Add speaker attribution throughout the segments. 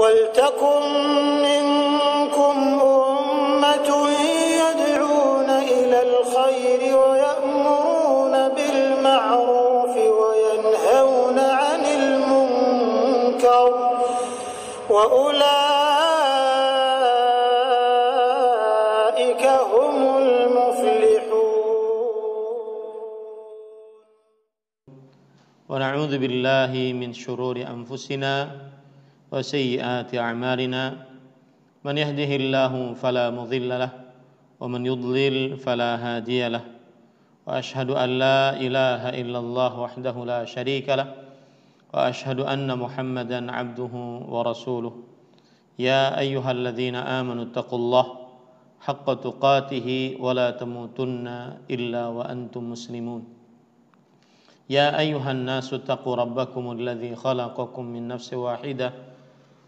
Speaker 1: وَلْتَكُنْ مِنْكُمْ أُمَّةٌ يَدْعُونَ إِلَى الْخَيْرِ وَيَأْمُرُونَ بِالْمَعْرُوفِ وَيَنْهَوْنَ عَنِ الْمُنْكَرِ وَأُولَئِكَ هُمُ الْمُفْلِحُونَ.
Speaker 2: وَنَعُوذُ بِاللَّهِ مِنْ شُرُورِ أَنفُسِنَا وَسَيِّئَاتِ أَعْمَالِنَا مَنْ يَهْدِهِ اللَّهُ فَلَا مُضِلَّ لَهُ وَمَنْ يُضْلِلْ فَلَا هَادِيَ لَهُ وَأَشْهَدُ أَنْ لَا إِلَهَ إِلَّا اللَّهُ وَحْدَهُ لَا شَرِيكَ لَهُ وَأَشْهَدُ أَنَّ مُحَمَّدًا عَبْدُهُ وَرَسُولُهُ يَا أَيُّهَا الَّذِينَ آمَنُوا اتَّقُوا اللَّهَ حَقَّ تُقَاتِهِ وَلَا تَمُوتُنَّ إِلَّا وَأَنْتُمْ مُسْلِمُونَ يا أيها الناس اتقوا ربكم الذي خلقكم من نفس واحدة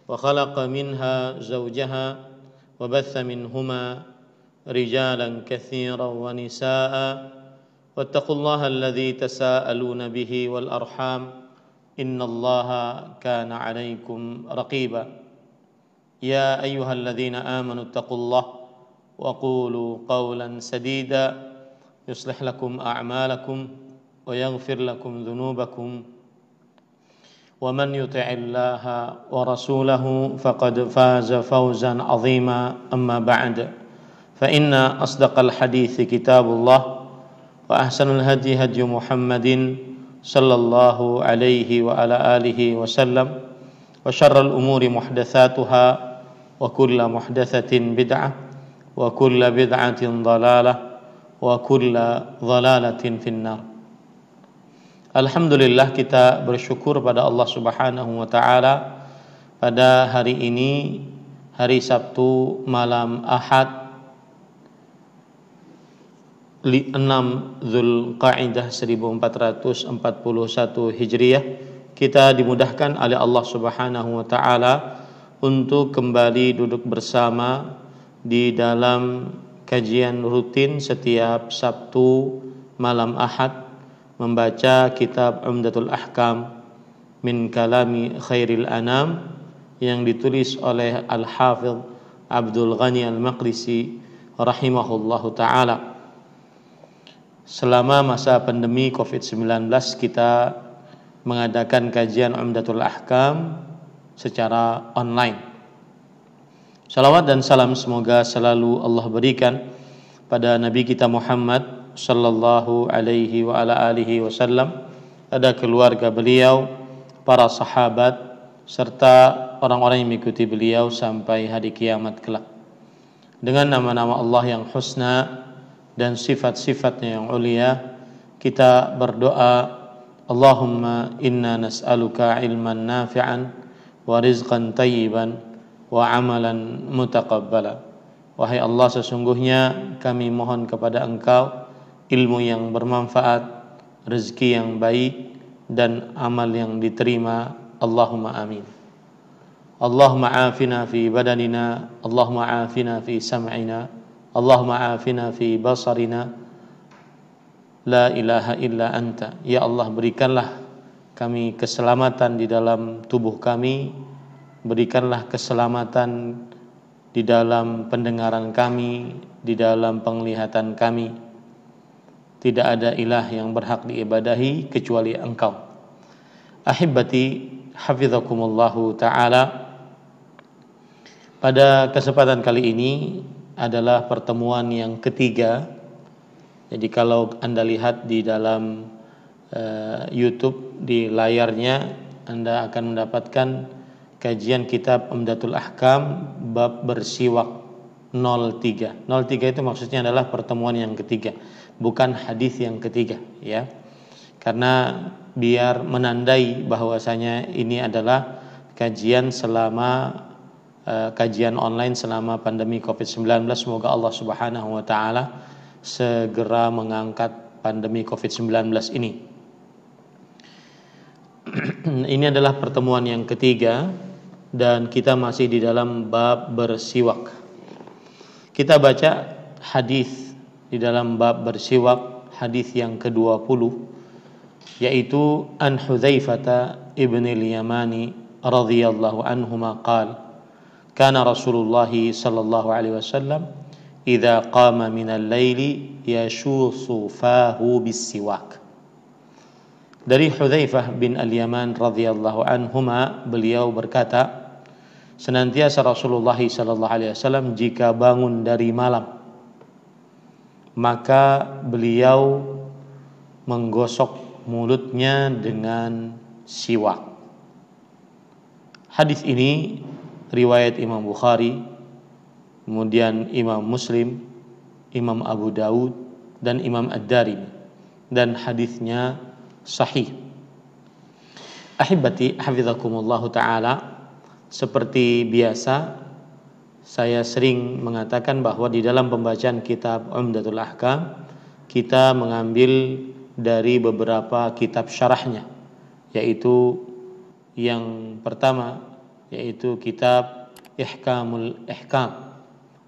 Speaker 2: وخلق منها زوجها وبث منهما رجالا كثيرا ونساء واتقوا الله الذي تساءلون به والأرحام إن الله كان عليكم رقيبا يا أيها الذين آمنوا اتقوا الله وقولوا قولا سديدا يصلح لكم أعمالكم ويغفر لكم ذنوبكم ومن يطع الله ورسوله فقد فاز فوزا عظيما أما بعد فإن أصدق الحديث كتاب الله وأحسن الهدي هدي محمد صلى الله عليه وعلى آله وسلم وشر الأمور محدثاتها وكل محدثة بدعة وكل بدعة ضلالة وكل ضلالة في النار. Alhamdulillah, kita bersyukur pada Allah Subhanahu wa taala pada hari ini, hari Sabtu malam Ahad 6 Zulqa'dah 1441 Hijriah, kita dimudahkan oleh Allah Subhanahu wa taala untuk kembali duduk bersama di dalam kajian rutin setiap Sabtu malam Ahad, membaca kitab Umdatul Ahkam min kalami khairil anam yang ditulis oleh Al-Hafidh Abdul Ghani Al-Maqdisi rahimahullahu ta'ala. Selama masa pandemi COVID-19 kita mengadakan kajian Umdatul Ahkam secara online. Salawat dan salam semoga selalu Allah berikan pada Nabi kita Muhammad sallallahu alaihi wa ala alihi wasallam, pada keluarga beliau, para sahabat, serta orang-orang yang mengikuti beliau sampai hari kiamat kelak. Dengan nama-nama Allah yang husna dan sifat-sifatnya yang ulia, kita berdoa, Allahumma inna nas'aluka ilman nafi'an wa rizqan tayyiban wa amalan mutaqabbala. Wahai Allah, sesungguhnya kami mohon kepada Engkau ilmu yang bermanfaat, rezeki yang baik, dan amal yang diterima. Allahumma amin. Allahumma afina fi badanina, Allahumma afina fi sam'ina, Allahumma afina fi basarina, la ilaha illa anta. Ya Allah, berikanlah kami keselamatan di dalam tubuh kami, berikanlah keselamatan di dalam pendengaran kami, di dalam penglihatan kami. Tidak ada ilah yang berhak diibadahi kecuali Engkau. Ahibbati hafizakumullahu ta'ala. Pada kesempatan kali ini adalah pertemuan yang ketiga. Jadi kalau Anda lihat di dalam YouTube di layarnya, Anda akan mendapatkan kajian kitab Umdatul Ahkam bab bersiwak 03. 03 itu maksudnya adalah pertemuan yang ketiga, bukan hadis yang ketiga, ya. Karena biar menandai bahwasanya ini adalah kajian selama kajian online selama pandemi Covid-19. Semoga Allah Subhanahu wa taala segera mengangkat pandemi Covid-19 ini. Ini adalah pertemuan yang ketiga dan kita masih di dalam bab bersiwak. Kita baca hadis di dalam bab bersiwak, hadis yang ke-20, yaitu an Hudzaifah ibn al-Yamani radhiyallahu anhuma qala kana Rasulullah sallallahu alaihi wasallam idza qama minal laili yashusu fahu bis-siwak. Dari Hudzaifah bin Al-Yaman radhiyallahu anhuma, beliau berkata, senantiasa Rasulullah sallallahu alaihi wasallam jika bangun dari malam, maka beliau menggosok mulutnya dengan siwak. Hadis ini riwayat Imam Bukhari, kemudian Imam Muslim, Imam Abu Daud, dan Imam Ad-Darimi, dan hadisnya sahih. Ahibati hafizakumullah ta'ala, seperti biasa saya sering mengatakan bahwa di dalam pembacaan kitab Umdatul Ahkam kita mengambil dari beberapa kitab syarahnya, yaitu yang pertama yaitu kitab Ihkamul Ihkam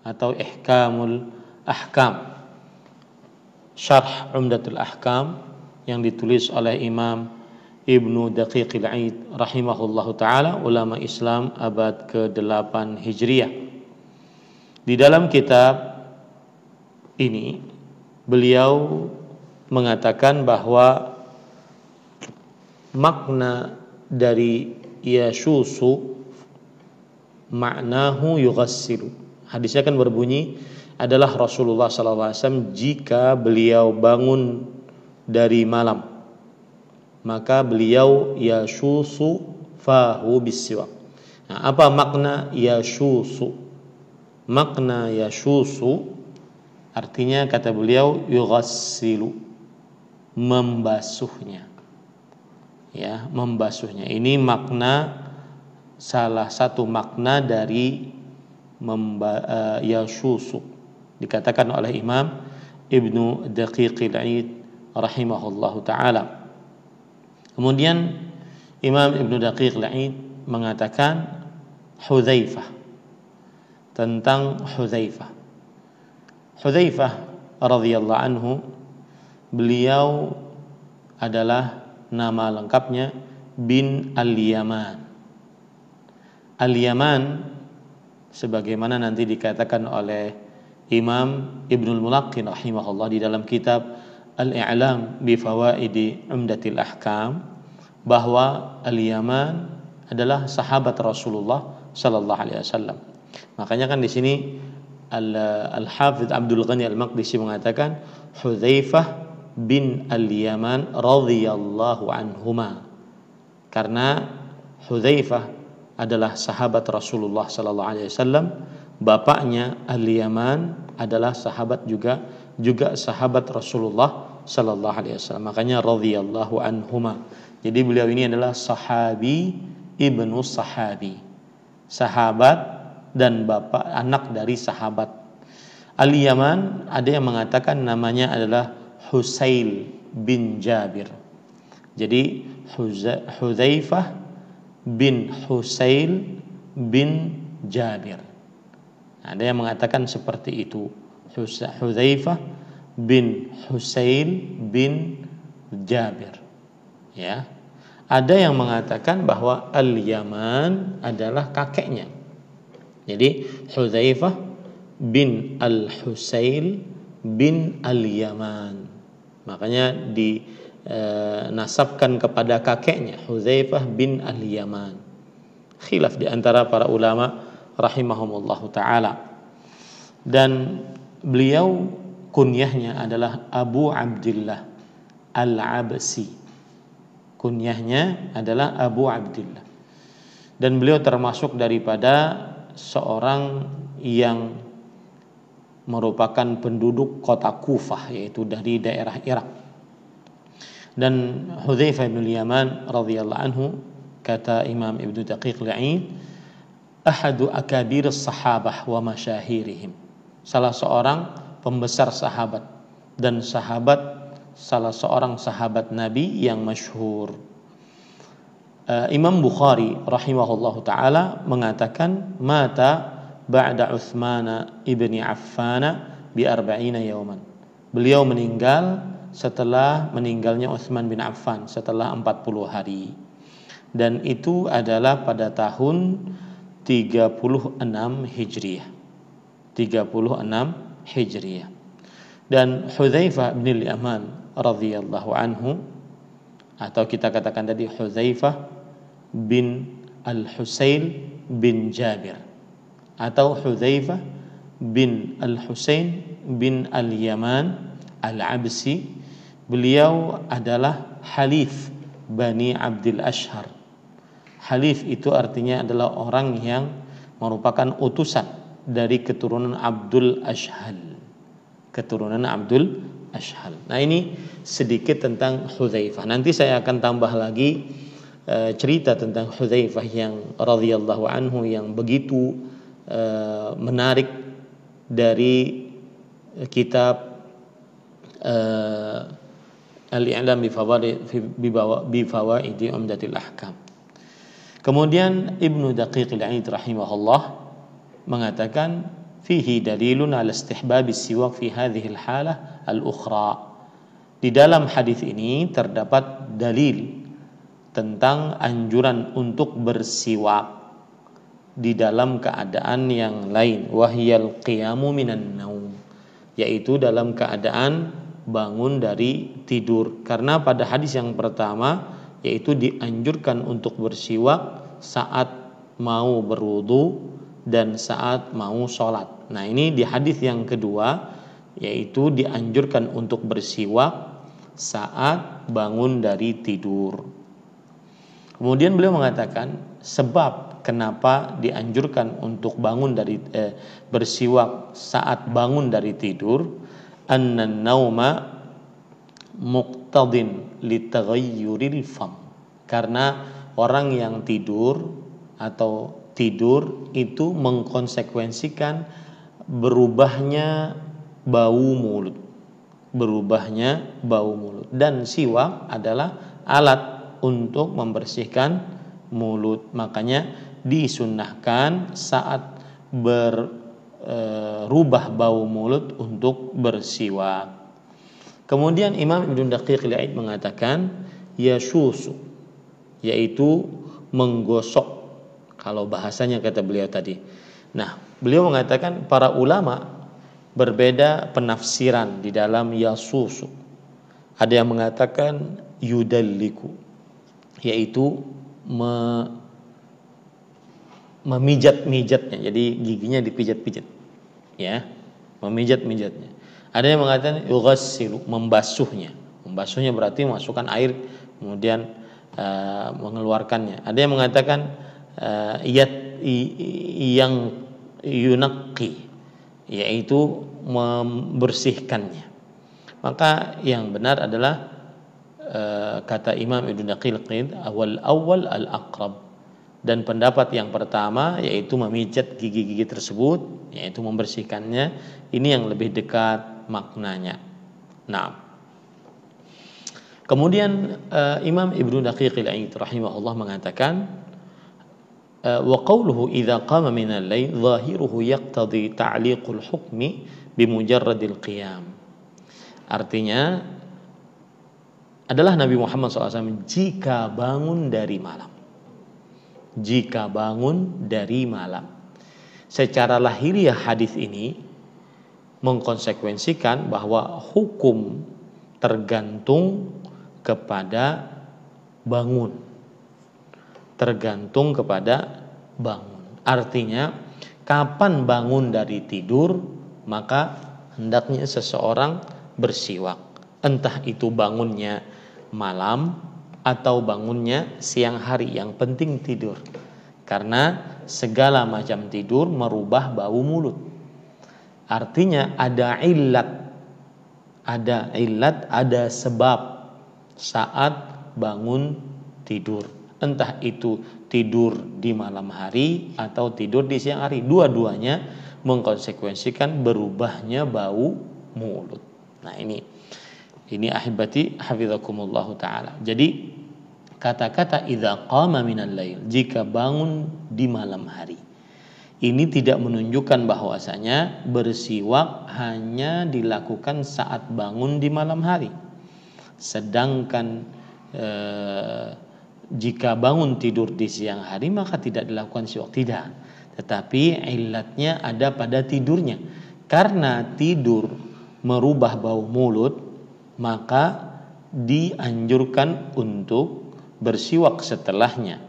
Speaker 2: atau Ihkamul Ahkam, Syarh Umdatul Ahkam yang ditulis oleh Imam Ibnu Daqiqil Aid rahimahullahu ta'ala, ulama Islam abad ke-8 Hijriah. Di dalam kitab ini beliau mengatakan bahwa makna dari yashusu maknahu yughassilu. Hadisnya kan berbunyi adalah Rasulullah SAW jika beliau bangun dari malam, maka beliau yashusu fahu bis-siwak. Nah, apa makna yashusu? Makna yashusu artinya, kata beliau, yughassilu, membasuhnya. Ya, membasuhnya. Ini makna, salah satu makna dari yashusu, dikatakan oleh Imam Ibnu Daqiqil Aid rahimahullahu ta'ala. Kemudian Imam Ibnu Daqiqil Aid mengatakan Hudzaifah, tentang Hudzaifah radhiyallahu anhu, beliau adalah nama lengkapnya bin Al-Yaman. Al-Yaman sebagaimana nanti dikatakan oleh Imam Ibnul Mulaqqin rahimahullah di dalam kitab Al-I'lam bi Fawaidi Umdatil Ahkam, bahwa Al-Yaman adalah sahabat Rasulullah sallallahu alaihi wasallam. Makanya kan di sini Al-Hafidz Abdul Ghani Al-Maqdisi mengatakan Hudzaifah bin Al-Yaman radhiyallahu anhuma, karena Hudzaifah adalah sahabat Rasulullah sallallahu alaihi wasallam, bapaknya Al-Yaman adalah sahabat juga sahabat Rasulullah sallallahu alaihi wasallam, makanya radhiyallahu anhuma. Jadi beliau ini adalah sahabi ibnu sahabi, sahabat dan bapak anak dari sahabat. Al-Yaman ada yang mengatakan namanya adalah Husail bin Jabir. Jadi Hudzaifah bin Husail bin Jabir. Ada yang mengatakan seperti itu, Hudzaifah bin Husail bin Jabir. Ya. Ada yang mengatakan bahwa Al-Yaman adalah kakeknya. Jadi Hudzaifah bin Al-Husail bin Al-Yaman, makanya dinasabkan kepada kakeknya Hudzaifah bin Al-Yaman. Khilaf di antara para ulama rahimahumullahu taala. Dan beliau kunyahnya adalah Abu Abdillah Al-Absi. Kunyahnya adalah Abu Abdillah. Dan beliau termasuk daripada seorang yang merupakan penduduk kota Kufah, yaitu dari daerah Irak. Dan Hudzaifah bin Yaman radhiyallahu anhu, kata Imam Ibnu Daqiqil Aid, ahadu akabir sahabah wa masyahirihim, salah seorang pembesar sahabat dan salah seorang sahabat Nabi yang masyhur. Imam Bukhari rahimahullahu taala mengatakan mata ba'da Utsman ibni Affan bi 40 yawman. Beliau meninggal setelah meninggalnya Utsman bin Affan, setelah 40 hari. Dan itu adalah pada tahun 13 36 Hijriah. 36 Hijriah. Dan Hudzaifah bin al-Yaman radhiyallahu anhu, atau kita katakan tadi Hudzaifah bin Al-Husain bin Jabir, atau Hudzaifah bin Al-Husain bin Al-Yaman Al-Absi, beliau adalah halif Bani Abdul Ashhar. Halif itu artinya adalah orang yang merupakan utusan dari keturunan Abdul Ashhal. Keturunan Abdul Ashhal. Nah, ini sedikit tentang Hudzaifah. Nanti saya akan tambah lagi cerita tentang Hudzaifah yang radhiyallahu anhu yang begitu menarik dari kitab Al-I'lam bi Fawaidi Umdatil Ahkam. Kemudian Ibnu Daqiq al-Aid rahimahullah mengatakan fihi dalilun ala istihbab as-siwak fi hadhihi al-halah al-ukhra. Di dalam hadis ini terdapat dalil tentang anjuran untuk bersiwak di dalam keadaan yang lain, wahyal qiyamu minan naum, yaitu dalam keadaan bangun dari tidur. Karena pada hadis yang pertama yaitu dianjurkan untuk bersiwak saat mau berwudu dan saat mau sholat. Nah, ini di hadis yang kedua yaitu dianjurkan untuk bersiwak saat bangun dari tidur. Kemudian beliau mengatakan sebab kenapa dianjurkan untuk bangun dari bersiwak saat bangun dari tidur, annan nauma muqtadin litaghayyuril fam, karena orang yang tidur atau tidur itu mengkonsekuensikan berubahnya bau mulut, dan siwak adalah alat untuk membersihkan mulut. Makanya disunnahkan saat berubah bau mulut untuk bersiwak. Kemudian Imam Ibnu Daqiq al-Aid mengatakan yasusu, yaitu menggosok, kalau bahasanya kata beliau tadi. Nah, beliau mengatakan para ulama berbeda penafsiran di dalam yasusu. Ada yang mengatakan yudalliku, yaitu memijat-mijatnya, jadi giginya dipijat-pijat, ya, memijat-mijatnya. Ada yang mengatakan yughassilu, membasuhnya. Membasuhnya berarti masukkan air kemudian mengeluarkannya. Ada yang mengatakan yang yunaqi, yaitu membersihkannya. Maka yang benar adalah kata Imam Ibnu Daqiq awal al-aqrab, dan pendapat yang pertama yaitu memijat gigi-gigi tersebut, yaitu membersihkannya, ini yang lebih dekat maknanya. Nah, kemudian Imam Ibnu Daqiq al-Aid rahimahullah mengatakan wa qawluhu idza qama min al-lail zahiruhu yaqtadi ta'liqul hukmi bimujarradil qiyam. Artinya adalah Nabi Muhammad SAW jika bangun dari malam. Jika bangun dari malam. Secara lahiriah hadis ini mengkonsekuensikan bahwa hukum tergantung kepada bangun. Tergantung kepada bangun. Artinya kapan bangun dari tidur maka hendaknya seseorang bersiwak. Entah itu bangunnya malam atau bangunnya siang hari, yang penting tidur. Karena segala macam tidur merubah bau mulut. Artinya ada illat, ada sebab saat bangun tidur. Entah itu tidur di malam hari atau tidur di siang hari, dua-duanya mengkonsekuensikan berubahnya bau mulut. Nah, ini ahibati hafizakumullahu ta'ala. Jadi kata-kata idza qama minal lail, jika bangun di malam hari, ini tidak menunjukkan bahwasanya bersiwak hanya dilakukan saat bangun di malam hari. Sedangkan jika bangun tidur di siang hari maka tidak dilakukan siwak, tidak. tetapi illatnya ada pada tidurnya. Karena tidur merubah bau mulut, maka dianjurkan untuk bersiwak setelahnya.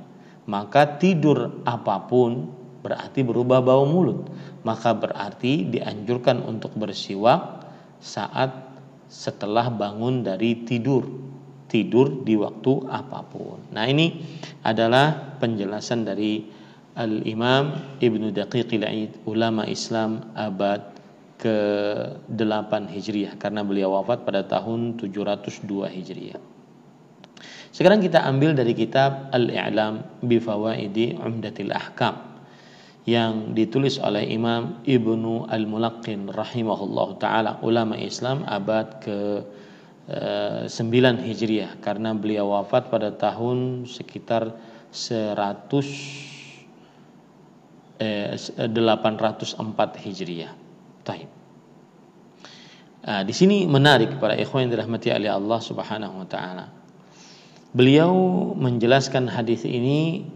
Speaker 2: Maka tidur apapun berarti berubah bau mulut, maka berarti dianjurkan untuk bersiwak saat setelah bangun dari tidur di waktu apapun. Nah, ini adalah penjelasan dari Al-Imam Ibnu Daqiqil Aid, ulama Islam abad ke-8 Hijriah, karena beliau wafat pada tahun 702 Hijriah. Sekarang kita ambil dari kitab Al-I'lam bi Fawaidi Umdatil Ahkam yang ditulis oleh Imam Ibnu Al-Mulaqqin rahimahullahu taala, ulama Islam abad ke-9 Hijriah, karena beliau wafat pada tahun sekitar 804 Hijriah. Taib. Di sini menarik para ikhwan yang dirahmati oleh Allah Subhanahu wa taala. Beliau menjelaskan hadis ini,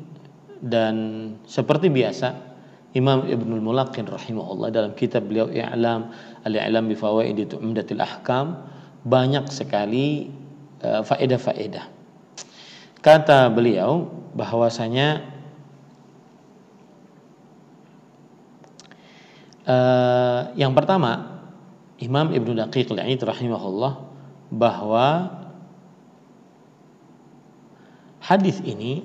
Speaker 2: dan seperti biasa Imam Ibnul Mulaqqin rahimahullah dalam kitab beliau Al-I'lam bi Fawaidi Umdatil Ahkam banyak sekali faedah-faedah. Kata beliau bahwasanya yang pertama, Imam Ibnu Daqiqil Aid rahimahullah, bahwa hadis ini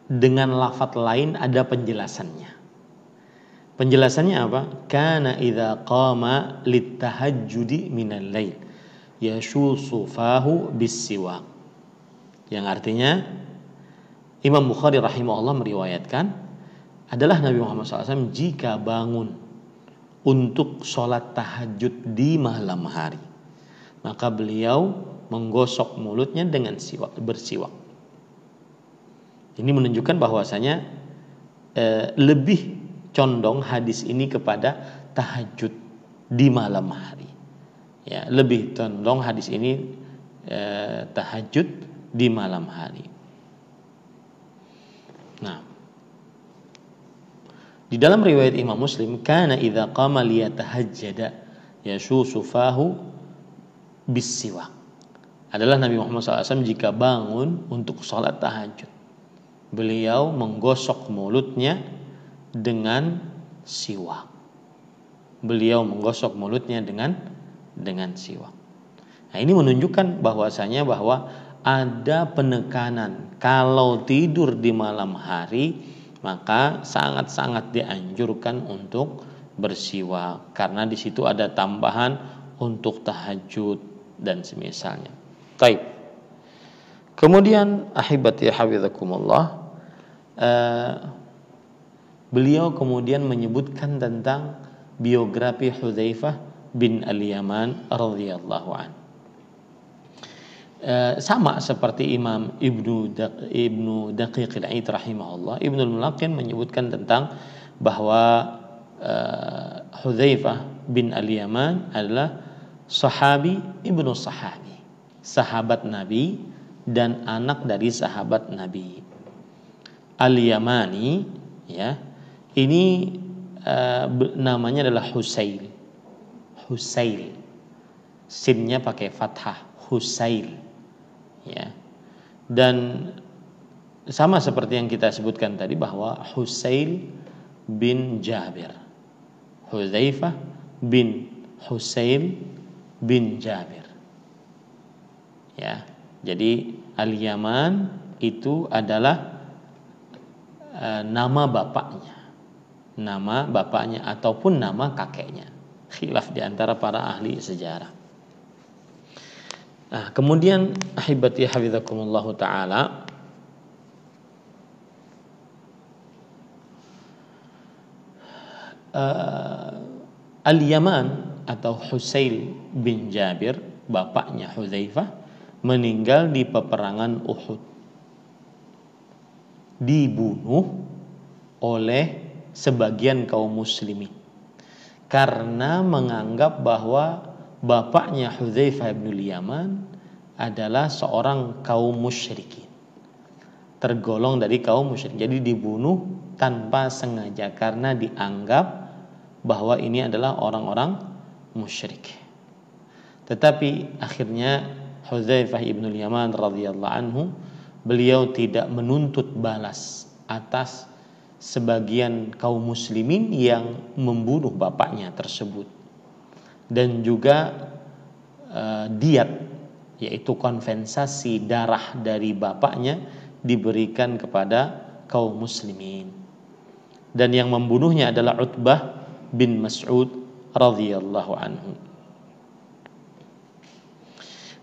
Speaker 2: dengan lafadz lain ada penjelasannya. Penjelasannya apa? Kana idza qama litahajjudi minal lail yashusu fahu bis-siwak. Yang artinya Imam Bukhari rahimahullah meriwayatkan adalah Nabi Muhammad SAW jika bangun untuk sholat tahajud di malam hari, maka beliau menggosok mulutnya dengan bersiwak. Ini menunjukkan bahwasanya lebih condong hadis ini kepada tahajud di malam hari. Ya, lebih condong hadis ini tahajud di malam hari. Nah, di dalam riwayat Imam Muslim, kana idza qama liyatahajjada yashusu fahu bis-siwak. Adalah Nabi Muhammad SAW jika bangun untuk sholat tahajud, beliau menggosok mulutnya dengan siwak. Beliau menggosok mulutnya dengan siwak. Nah, ini menunjukkan bahwasanya bahwa ada penekanan kalau tidur di malam hari maka sangat-sangat dianjurkan untuk bersiwak, karena di situ ada tambahan untuk tahajud dan semisalnya. Baik. Kemudian ahibati hafizakumullah, beliau kemudian menyebutkan tentang biografi Hudzaifah bin Al-Yaman radhiyallahu anhu. Sama seperti Imam Ibnu Daqiqil Aid rahimahullah, Ibnul Mulaqqin menyebutkan tentang bahwa Hudzaifah bin Al-Yaman adalah sahabi ibnu sahabi, sahabat Nabi dan anak dari sahabat Nabi. Al-Yamani, ya, ini namanya adalah Husail. Sinnya pakai fathah, Husail. Ya. Dan sama seperti yang kita sebutkan tadi bahwa Husail bin Jabir, Hudzaifah bin Husail bin Jabir. Ya. Jadi Al-Yaman itu adalah nama bapaknya ataupun nama kakeknya. Khilaf di antara para ahli sejarah. Nah, kemudian ahibati hafizakumullahu taala, Al-Yaman atau Husail bin Jabir, bapaknya Hudzaifah, meninggal di peperangan Uhud. Dibunuh oleh sebagian kaum muslimin karena menganggap bahwa bapaknya Hudzaifah bin Yaman adalah seorang kaum musyrikin. tergolong dari kaum musyrik. Jadi dibunuh tanpa sengaja karena dianggap bahwa ini adalah orang-orang musyrik. Tetapi akhirnya Hudzaifah ibnul Yaman radhiyallahu anhu, beliau tidak menuntut balas atas sebagian kaum muslimin yang membunuh bapaknya tersebut, dan juga diat, yaitu kompensasi darah dari bapaknya diberikan kepada kaum muslimin. Dan yang membunuhnya adalah Utbah bin Mas'ud radhiyallahu anhu.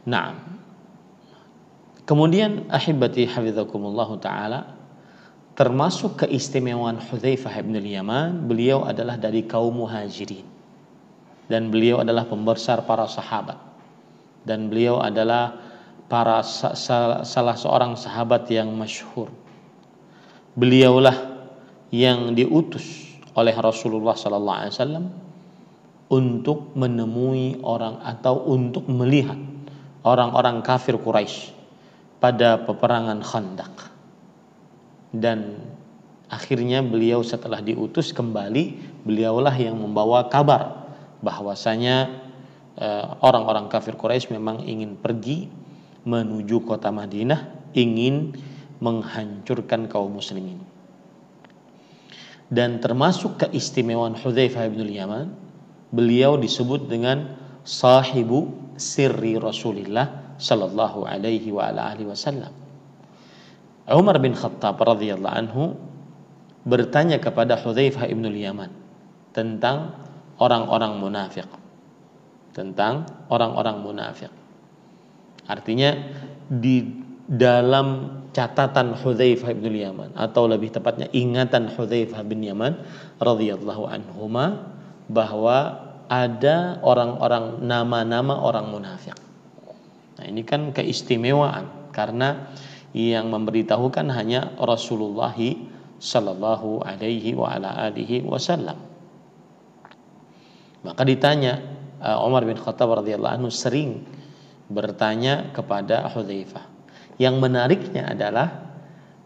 Speaker 2: Nah, kemudian ahibati hafizakumullah taala, termasuk keistimewaan Hudzaifah bin Yaman, beliau adalah dari kaum muhajirin dan beliau adalah pembesar para sahabat, dan beliau adalah salah seorang sahabat yang masyhur. Beliaulah yang diutus oleh Rasulullah sallallahu alaihi wasallam untuk menemui orang atau untuk melihat orang-orang kafir Quraisy pada peperangan Khandaq. Dan akhirnya beliau setelah diutus kembali, beliaulah yang membawa kabar bahwasanya orang-orang kafir Quraisy memang ingin pergi menuju kota Madinah, ingin menghancurkan kaum muslimin. Dan termasuk keistimewaan Hudzaifah bin Yaman, beliau disebut dengan sahibu sirri Rasulillah sallallahu alaihi wa ala alihi wasallam. Umar bin Khattab radhiyallahu anhu bertanya kepada Hudzaifah bin Yaman tentang orang-orang munafik. Artinya di dalam catatan Hudzaifah bin Yaman, atau lebih tepatnya ingatan Hudzaifah bin Yaman radhiyallahu anhuma, bahwa ada orang-orang, nama-nama orang munafik. Nah, ini kan keistimewaan karena yang memberitahukan hanya Rasulullah sallallahu alaihi wa ala alihi wasallam. Maka ditanya, Umar bin Khattab radhiyallahu anhu sering bertanya kepada Hudzaifah. Yang menariknya adalah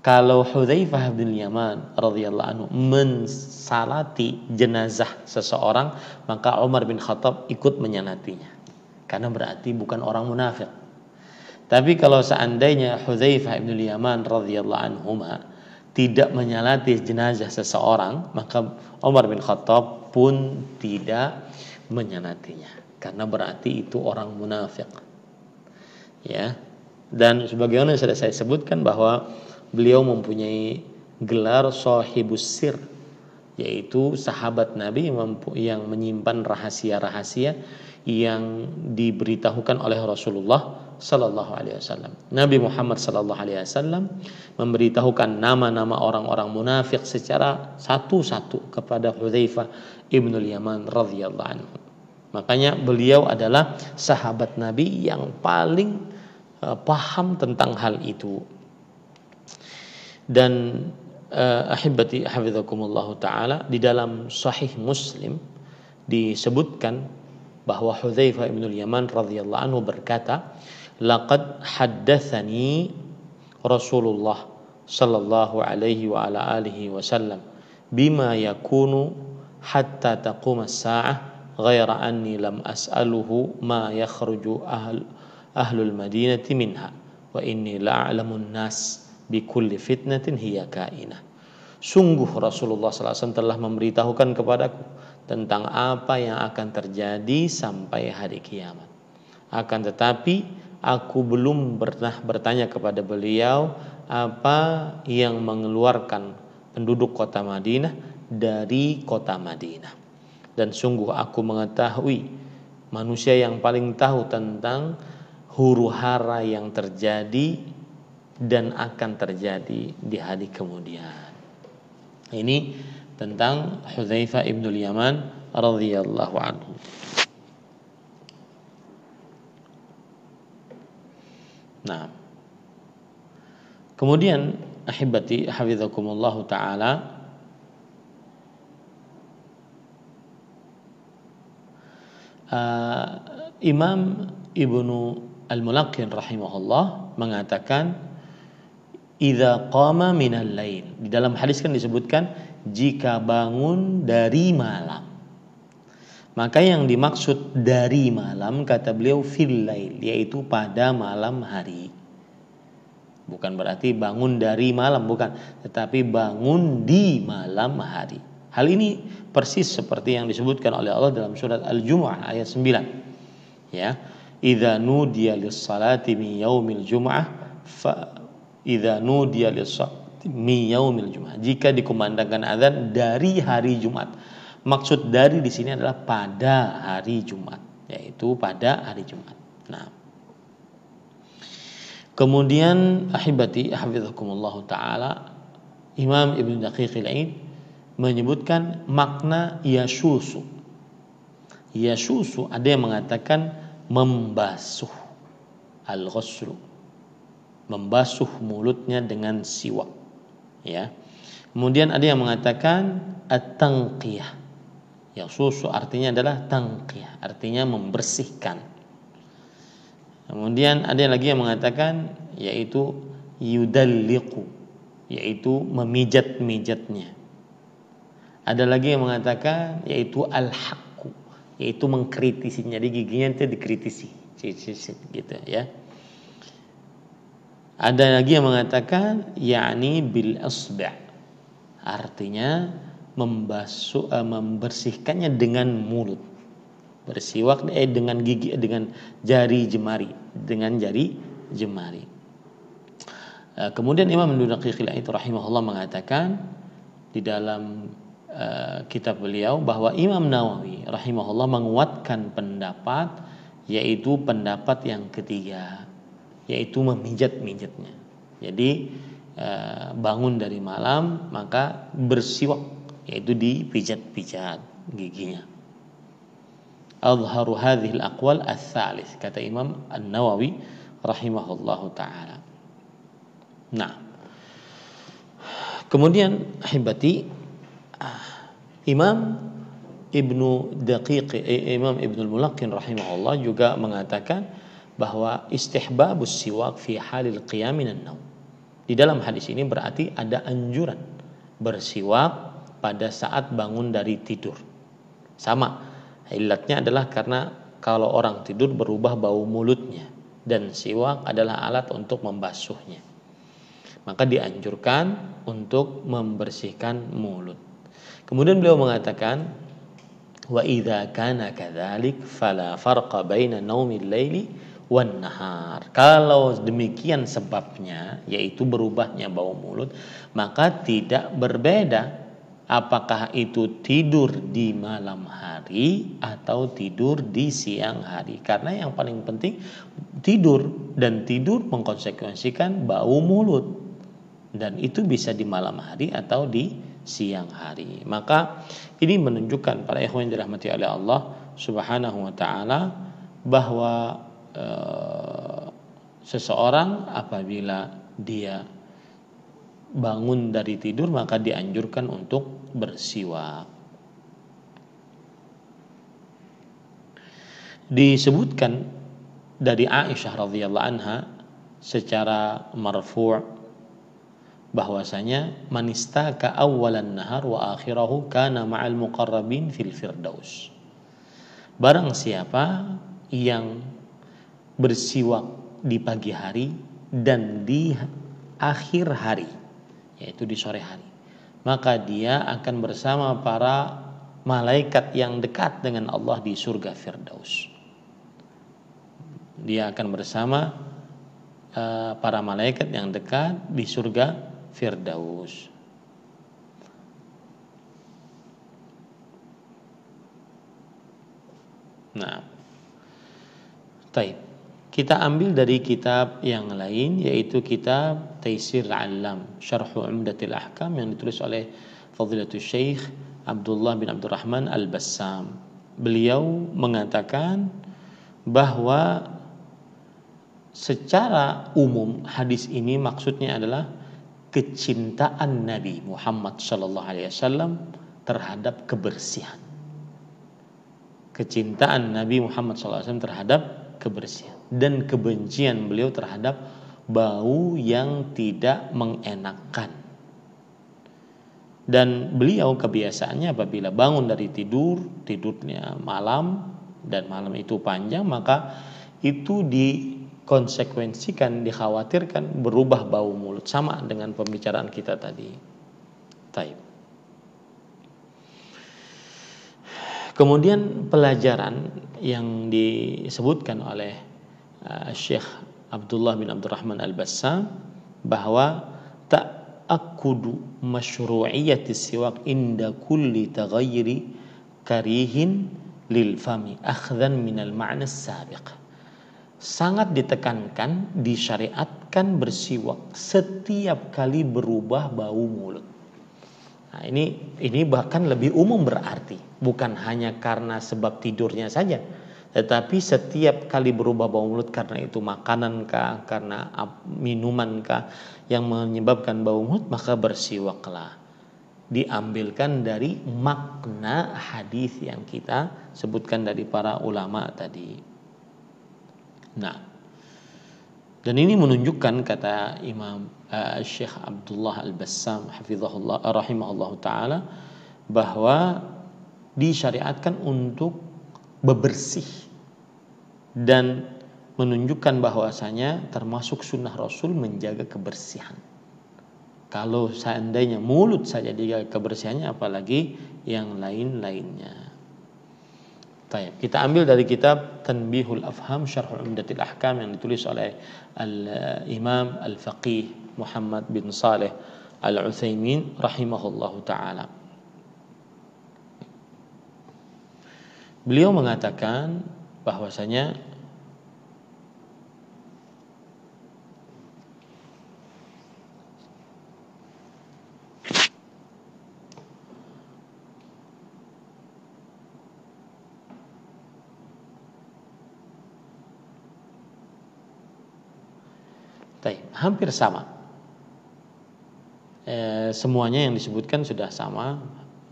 Speaker 2: kalau Hudzaifah bin Yaman radhiyallahu anhu mensalati jenazah seseorang, maka Umar bin Khattab ikut menyalatinya, karena berarti bukan orang munafik. Tapi kalau seandainya Hudzaifah bin Yaman radhiyallahu anhu tidak menyalati jenazah seseorang, maka Umar bin Khattab pun tidak menyalatinya, karena berarti itu orang munafik. Ya. Dan sebagaimana sudah saya sebutkan bahwa beliau mempunyai gelar sahibus sir, yaitu sahabat Nabi yang menyimpan rahasia-rahasia yang diberitahukan oleh Rasulullah sallallahu alaihi wasallam. Nabi Muhammad sallallahu alaihi wasallam memberitahukan nama-nama orang-orang munafik secara satu-satu kepada Hudzaifah ibnul Yaman radhiyallahu anhu. Makanya beliau adalah sahabat Nabi yang paling paham tentang hal itu. Dan ahibati hafizakumullah taala, di dalam Sahih Muslim disebutkan bahwa Hudzaifah bin Yaman radhiyallahu anhu berkata, laqad haddatsani Rasulullah sallallahu alaihi wa ala alihi wasallam bima yakunu hatta taqum as-sa'ah ghaira anni lam as'aluhu ma yakhruju ahlul madinati minha wa inni la'alamun nas bi kulli fitnatin hiya kainah. Sungguh Rasulullah SAW telah memberitahukan kepadaku tentang apa yang akan terjadi sampai hari kiamat. Akan tetapi aku belum pernah bertanya kepada beliau apa yang mengeluarkan penduduk kota Madinah dari kota Madinah. Dan sungguh aku mengetahui manusia yang paling tahu tentang huru hara yang terjadi dan akan terjadi di hari kemudian. Ini tentang Hudzaifah ibnul Yaman radhiyallahu anhu. Nah, kemudian ahibati hafizakumullah taala, Imam Ibnu Al-Mulaqqin rahimahullah mengatakan idza qama minal lail. Di dalam hadis kan disebutkan jika bangun dari malam. Maka yang dimaksud dari malam kata beliau fil lail, yaitu pada malam hari. Bukan berarti bangun dari malam, bukan, tetapi bangun di malam hari. Hal ini persis seperti yang disebutkan oleh Allah dalam surat Al-Jumu'ah ayat 9. Ya, idza nudiya lis-salati min yaumil jumu'ah fa idza nudiya lis-salati min yaumil jumu'ah. Jika dikumandangkan azan dari hari Jumat. Maksud dari di sini adalah pada hari Jumat, yaitu pada hari Jumat. Nah, kemudian ahibati hafizakumullah taala, Imam Ibnu Daqiq al-Aid menyebutkan makna yasusu. Yasusu ada yang mengatakan membasuh, al-ghuslu, membasuh mulutnya dengan siwak, ya. Kemudian ada yang mengatakan at-tanqiyah. Yasusu artinya adalah tanqiyah, artinya membersihkan. Kemudian ada lagi yang mengatakan yaitu yudalliqu, yaitu memijat-mijatnya. Ada lagi yang mengatakan yaitu al-haqqu, yaitu mengkritisinya. Jadi giginya itu dikritisi, gitu ya. Ada lagi yang mengatakan yakni bil asba', artinya membasuh, membersihkannya dengan mulut. Bersiwak dengan gigi, dengan jari jemari, dengan jari jemari. Kemudian Imam Ibnu Daqiq al-Aid rahimahullah mengatakan di dalam kitab beliau bahwa Imam Nawawi rahimahullah menguatkan pendapat, yaitu pendapat yang ketiga, yaitu memijat-mijatnya. Jadi bangun dari malam maka bersiwak, yaitu dipijat-pijat giginya. Azharu hadhil aqwal ats-tsalits, kata Imam An-Nawawi rahimahullahu taala. Nah, kemudian ahibati, Imam Ibnu Al-Mulaqqin rahimahullah juga mengatakan bahwa istihbabus siwak fi halil qiyam minan naum. Di dalam hadis ini berarti ada anjuran bersiwak pada saat bangun dari tidur. Sama, ilatnya adalah karena kalau orang tidur berubah bau mulutnya, dan siwak adalah alat untuk membasuhnya. Maka dianjurkan untuk membersihkan mulut. Kemudian beliau mengatakan, wa idza kana kadzalik fala farqa baina naumil laili wan nahar. Kalau demikian sebabnya, yaitu berubahnya bau mulut, maka tidak berbeda apakah itu tidur di malam hari atau tidur di siang hari. Karena yang paling penting tidur, dan tidur mengkonsekuensikan bau mulut, dan itu bisa di malam hari atau di siang hari. Maka ini menunjukkan para ikhwan yang dirahmati oleh Allah Subhanahu wa taala bahwa seseorang apabila dia bangun dari tidur maka dianjurkan untuk bersiwak. Disebutkan dari Aisyah radhiyallahu anha secara marfu' bahwasanya man istaka awwalan nahar wa akhirahu kana ma'al muqarrabin fil firdaus. Barang siapa yang bersiwak di pagi hari dan di akhir hari, yaitu di sore hari, maka dia akan bersama para malaikat yang dekat dengan Allah di surga Firdaus. Dia akan bersama para malaikat yang dekat di surga Firdaus. Nah, taib. Kita ambil dari kitab yang lain, yaitu kitab Taisir Al-Allam Syarh Umdatil Ahkam yang ditulis oleh Fadilatul Syekh Abdullah bin Abdurrahman Al-Bassam. Beliau mengatakan bahwa secara umum hadis ini maksudnya adalah kecintaan Nabi Muhammad SAW terhadap kebersihan. Kecintaan Nabi Muhammad SAW terhadap kebersihan dan kebencian beliau terhadap bau yang tidak mengenakan. Dan beliau kebiasaannya apabila bangun dari tidurnya malam dan malam itu panjang, maka itu dikonsekuensikan, dikhawatirkan berubah bau mulut, sama dengan pembicaraan kita tadi. Taib. Kemudian pelajaran yang disebutkan oleh Syekh Abdullah bin Abdurrahman Al-Bassam, bahwa ta'akkudu masyru'iyyati siwak inda kulli taghayyuri karihin lil fami akhdhan minal ma'na sabiq. Sangat ditekankan, disyariatkan bersiwak setiap kali berubah bau mulut. Nah, ini bahkan lebih umum, berarti bukan hanya karena sebab tidurnya saja, tetapi setiap kali berubah bau mulut karena itu makanan kah, karena minuman kah yang menyebabkan bau mulut, maka bersiwaklah. Diambilkan dari makna hadis yang kita sebutkan dari para ulama tadi. Nah, dan ini menunjukkan, kata Imam Syekh Abdullah Al-Bassam hafizahullah rahimahullah taala, bahwa disyariatkan untuk bebersih dan menunjukkan bahwasanya termasuk sunnah Rasul menjaga kebersihan. Kalau seandainya mulut saja dijaga kebersihannya, apalagi yang lain-lainnya. Baik, kita ambil dari kitab Tanbihul Afham Syarh Umdatil Ahkam yang ditulis oleh Al-Imam Al-Faqih Muhammad bin Saleh Al-Utsaimin rahimahullahu taala. Beliau mengatakan bahwasanya hampir sama. Semuanya yang disebutkan sudah sama,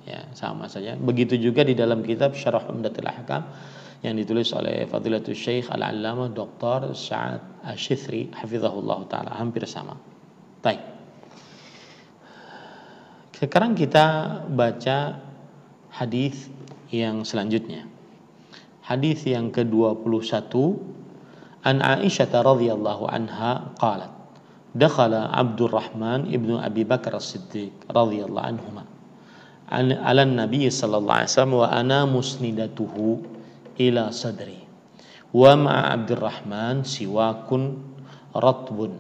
Speaker 2: ya, sama saja. Begitu juga di dalam kitab Syarah Umdatul Ahkam yang ditulis oleh Fadilatul Syekh Al-Allamah Dr. Sa'ad Asy-Syithri hafizahullah taala, hampir sama. Baik. Sekarang kita baca hadis yang selanjutnya. Hadis yang ke-21, an Aisyah radhiyallahu anha qalat, dakhala Abdurrahman ibnu Abi Bakar As-Siddiq radhiyallahu anhuma ala Nabi sallallahu alaihi wasallam wa ana musnidatuhu ila sadri wa ma'a Abdurrahman siwakun ratbun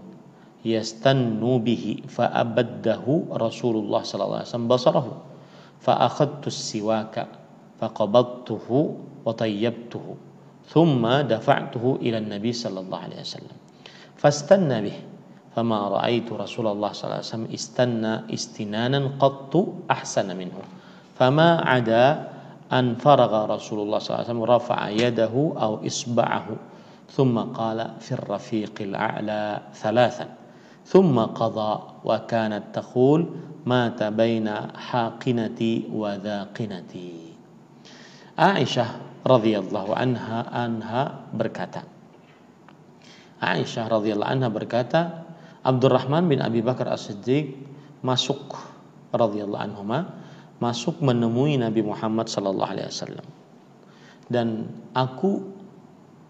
Speaker 2: yastannu bihi fa abaddahu Rasulullah sallallahu alaihi wasallam basarahu fa akhadtu as-siwaka fa qabadtuhu wa tayyabtuhu thumma dafa'tuhu ila an-nabi sallallahu alaihi wasallam fastanna bihi fama ra'aitu Rasulullah sallallahu alaihi wasallam istanna istinanan qattu ahsana minhu fama ada an faragha Rasulullah sallallahu alaihi wasallam rafa'a yadahu aw isba'ahu thumma qala fi ar-rafiqil a'la thalathan thumma qada wa kanat taqul mata baina haqinati wa dhaqinati. Aisyah radhiyallahu anha berkata, Aisyah radhiyallahu anha berkata, Abdurrahman bin Abi Bakar As-Siddiq masuk radhiyallahu anhuma, masuk menemui Nabi Muhammad sallallahu alaihi wasallam. Dan aku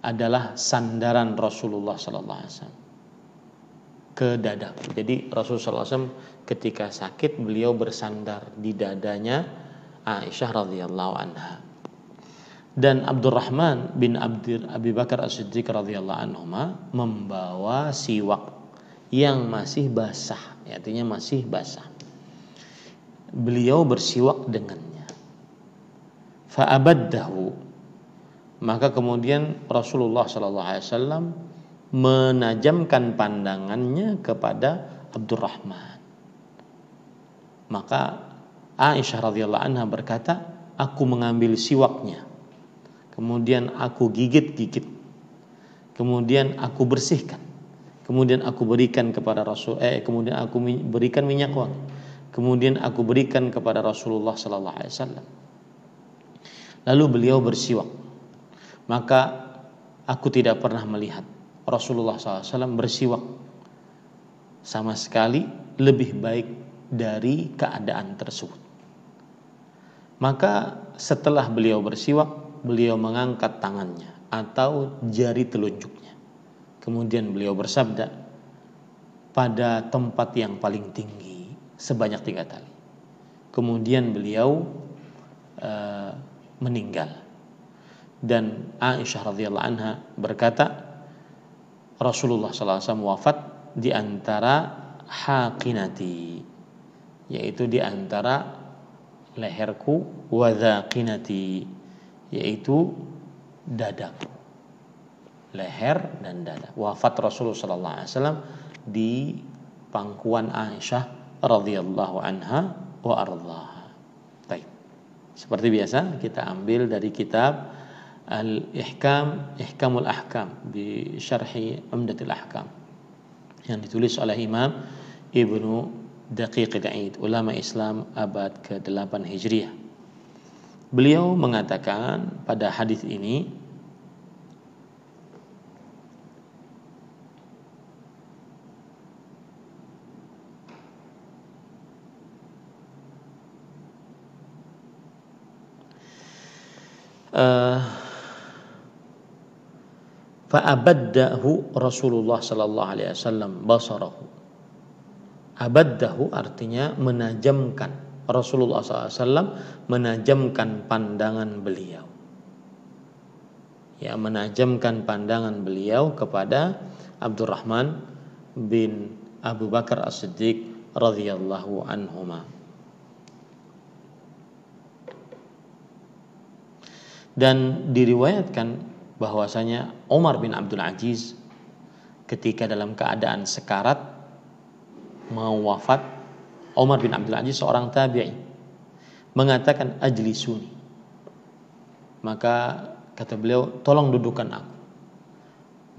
Speaker 2: adalah sandaran Rasulullah sallallahu alaihi wasallam ke dadaku. Jadi Rasulullah sallallahu alaihi wasallam ketika sakit, beliau bersandar di dadanya Aisyah radhiyallahu anha. Dan Abdurrahman bin Abi Bakar As-Siddiq radhiyallahu anhuma membawa siwak yang masih basah, artinya masih basah. Beliau bersiwak dengannya. Fa'abaddahu, maka kemudian Rasulullah sallallahu alaihi wasallam menajamkan pandangannya kepada Abdurrahman. Maka Aisyah radhiyallahu anha berkata, aku mengambil siwaknya, kemudian aku gigit-gigit, kemudian aku bersihkan, kemudian aku berikan kepada kemudian aku berikan minyak wangi, kemudian aku berikan kepada Rasulullah sallallahu alaihi wasallam. Lalu beliau bersiwak. Maka aku tidak pernah melihat Rasulullah sallallahu alaihi wasallam bersiwak sama sekali lebih baik dari keadaan tersebut. Maka setelah beliau bersiwak, beliau mengangkat tangannya atau jari telunjuknya. Kemudian beliau bersabda, pada tempat yang paling tinggi sebanyak 3 kali. Kemudian beliau meninggal. Dan Aisyah radhiyallahu anha berkata, Rasulullah SAW wafat di antara haqinati, yaitu di antara leherku, wa dhaqinati, yaitu dadaku. Leher dan dada. Wafat Rasulullah SAW di pangkuan Aisyah radhiyallahu anha wa ardhaha. Baik. Seperti biasa kita ambil dari kitab Ihkamul Ahkam bi Syarhi Umdatul Ahkam yang ditulis oleh Imam Ibnu Daqiq al-Aid, ulama Islam abad ke-8 Hijriah. Beliau mengatakan pada hadis ini, fa'abaddahu Rasulullah sallallahu alaihi wasallam basarahu. Abaddahu artinya menajamkan. Rasulullah SAW menajamkan pandangan beliau. Ya, menajamkan pandangan beliau kepada Abdurrahman bin Abu Bakar As-Siddiq radhiyallahu anhuma. Dan diriwayatkan bahwasanya Umar bin Abdul Aziz ketika dalam keadaan sekarat mau wafat, Umar bin Abdul Aziz seorang tabi'i mengatakan ajlisuni. Maka kata beliau, tolong dudukkan aku.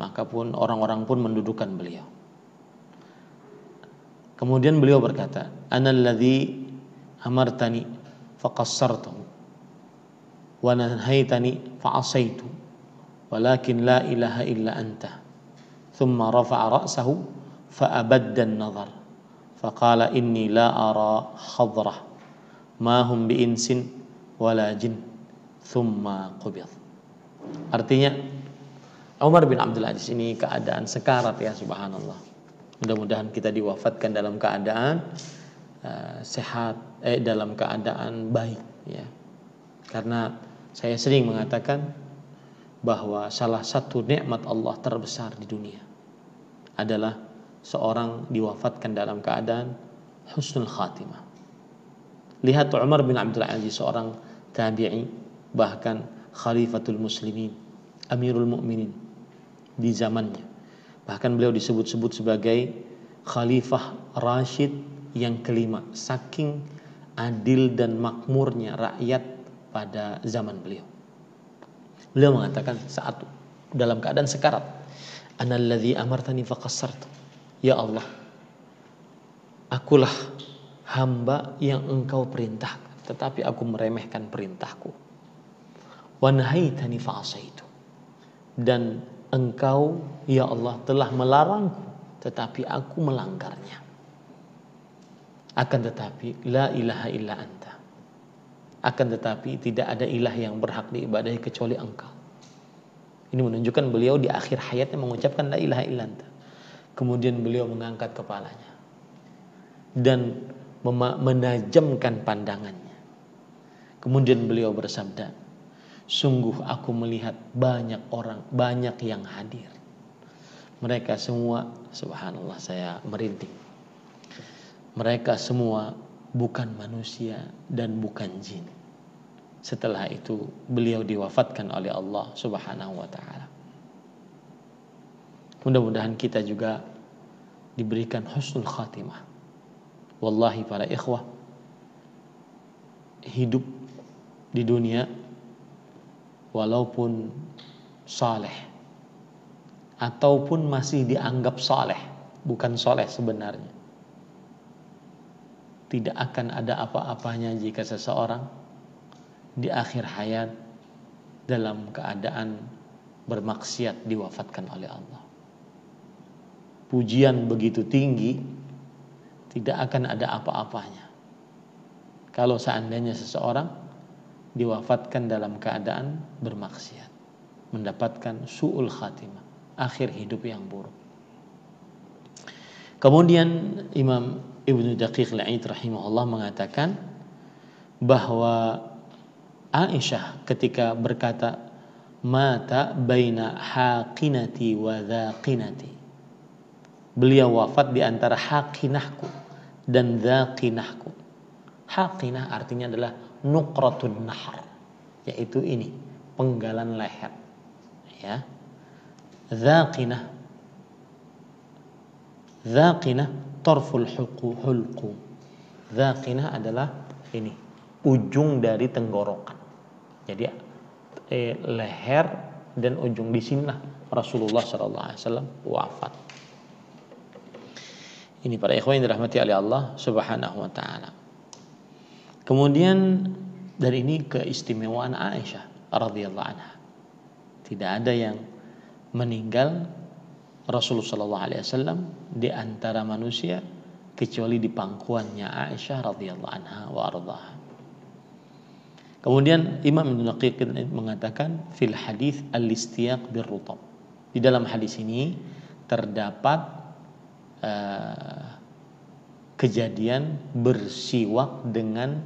Speaker 2: Maka pun orang-orang pun mendudukkan beliau. Kemudian beliau berkata, ana alladhi amartani faqassartu wa nahaitani fa'asaitu walakin la ilaha illa anta. Thumma rafa'a ra'sahu fa'abadda an-nazar faqala inni la ara khadrah ma hum bi insin wala jin thumma qubid. Artinya Umar bin Abdul Aziz ini keadaan sekarat, ya subhanallah. Mudah-mudahan kita diwafatkan dalam keadaan sehat, dalam keadaan baik, ya. Karena saya sering mengatakan bahwa salah satu nikmat Allah terbesar di dunia adalah seorang diwafatkan dalam keadaan husnul khatimah. Lihat Umar bin Abdul Aziz, seorang tabi'i, bahkan khalifatul muslimin, amirul mu'minin di zamannya. Bahkan beliau disebut-sebut sebagai khalifah Rashid yang kelima, saking adil dan makmurnya rakyat pada zaman beliau. Beliau mengatakan saat dalam keadaan sekarat, analladzi amartani faqassartu. Ya Allah, akulah hamba yang engkau perintahkan, tetapi aku meremehkan perintahku. Wa nahaitani fa'asaitu. Dan engkau, ya Allah, telah melarangku, tetapi aku melanggarnya. Akan tetapi la ilaha illa anta. Akan tetapi tidak ada ilah yang berhak diibadahi kecuali engkau. Ini menunjukkan beliau di akhir hayatnya mengucapkan la ilaha illa anta. Kemudian beliau mengangkat kepalanya dan menajamkan pandangannya. Kemudian beliau bersabda, sungguh aku melihat banyak orang, banyak yang hadir. Mereka semua, subhanallah, saya merinding. Mereka semua bukan manusia dan bukan jin. Setelah itu beliau diwafatkan oleh Allah subhanahu wa ta'ala. Mudah-mudahan kita juga diberikan husnul khatimah. Wallahi para ikhwah, hidup di dunia walaupun saleh ataupun masih dianggap saleh, bukan saleh sebenarnya, tidak akan ada apa-apanya jika seseorang di akhir hayat dalam keadaan bermaksiat diwafatkan oleh Allah. pujian begitu tinggi, tidak akan ada apa-apanya kalau seandainya seseorang diwafatkan dalam keadaan bermaksiat, mendapatkan su'ul khatimah, akhir hidup yang buruk. Kemudian Imam Ibnu Daqiq al-Aid rahimahullah mengatakan bahwa Aisyah ketika berkata mata baina haqinati wa dhaqinati, beliau wafat di antara haqinahku dan dhaqinahku. Haqinah artinya adalah nuqratun nahar, yaitu ini penggalan leher, ya. Dhaqinah tarful hulqu. Dhaqinah adalah ini ujung dari tenggorokan. Jadi leher dan ujung di sinilah Rasulullah SAW wafat. Ini para ikhwan yang dirahmati oleh Allah Subhanahu wa taala. Kemudian dari ini keistimewaan Aisyah radhiyallahu anha. Tidak ada yang meninggal Rasulullah SAW di antara manusia kecuali di pangkuannya Aisyah radhiyallahu anha wa ardhaha. Kemudian Imam Ibnu Daqiq mengatakan fil hadis al-istiyaq birrutab. Di dalam hadis ini terdapat kejadian bersiwak dengan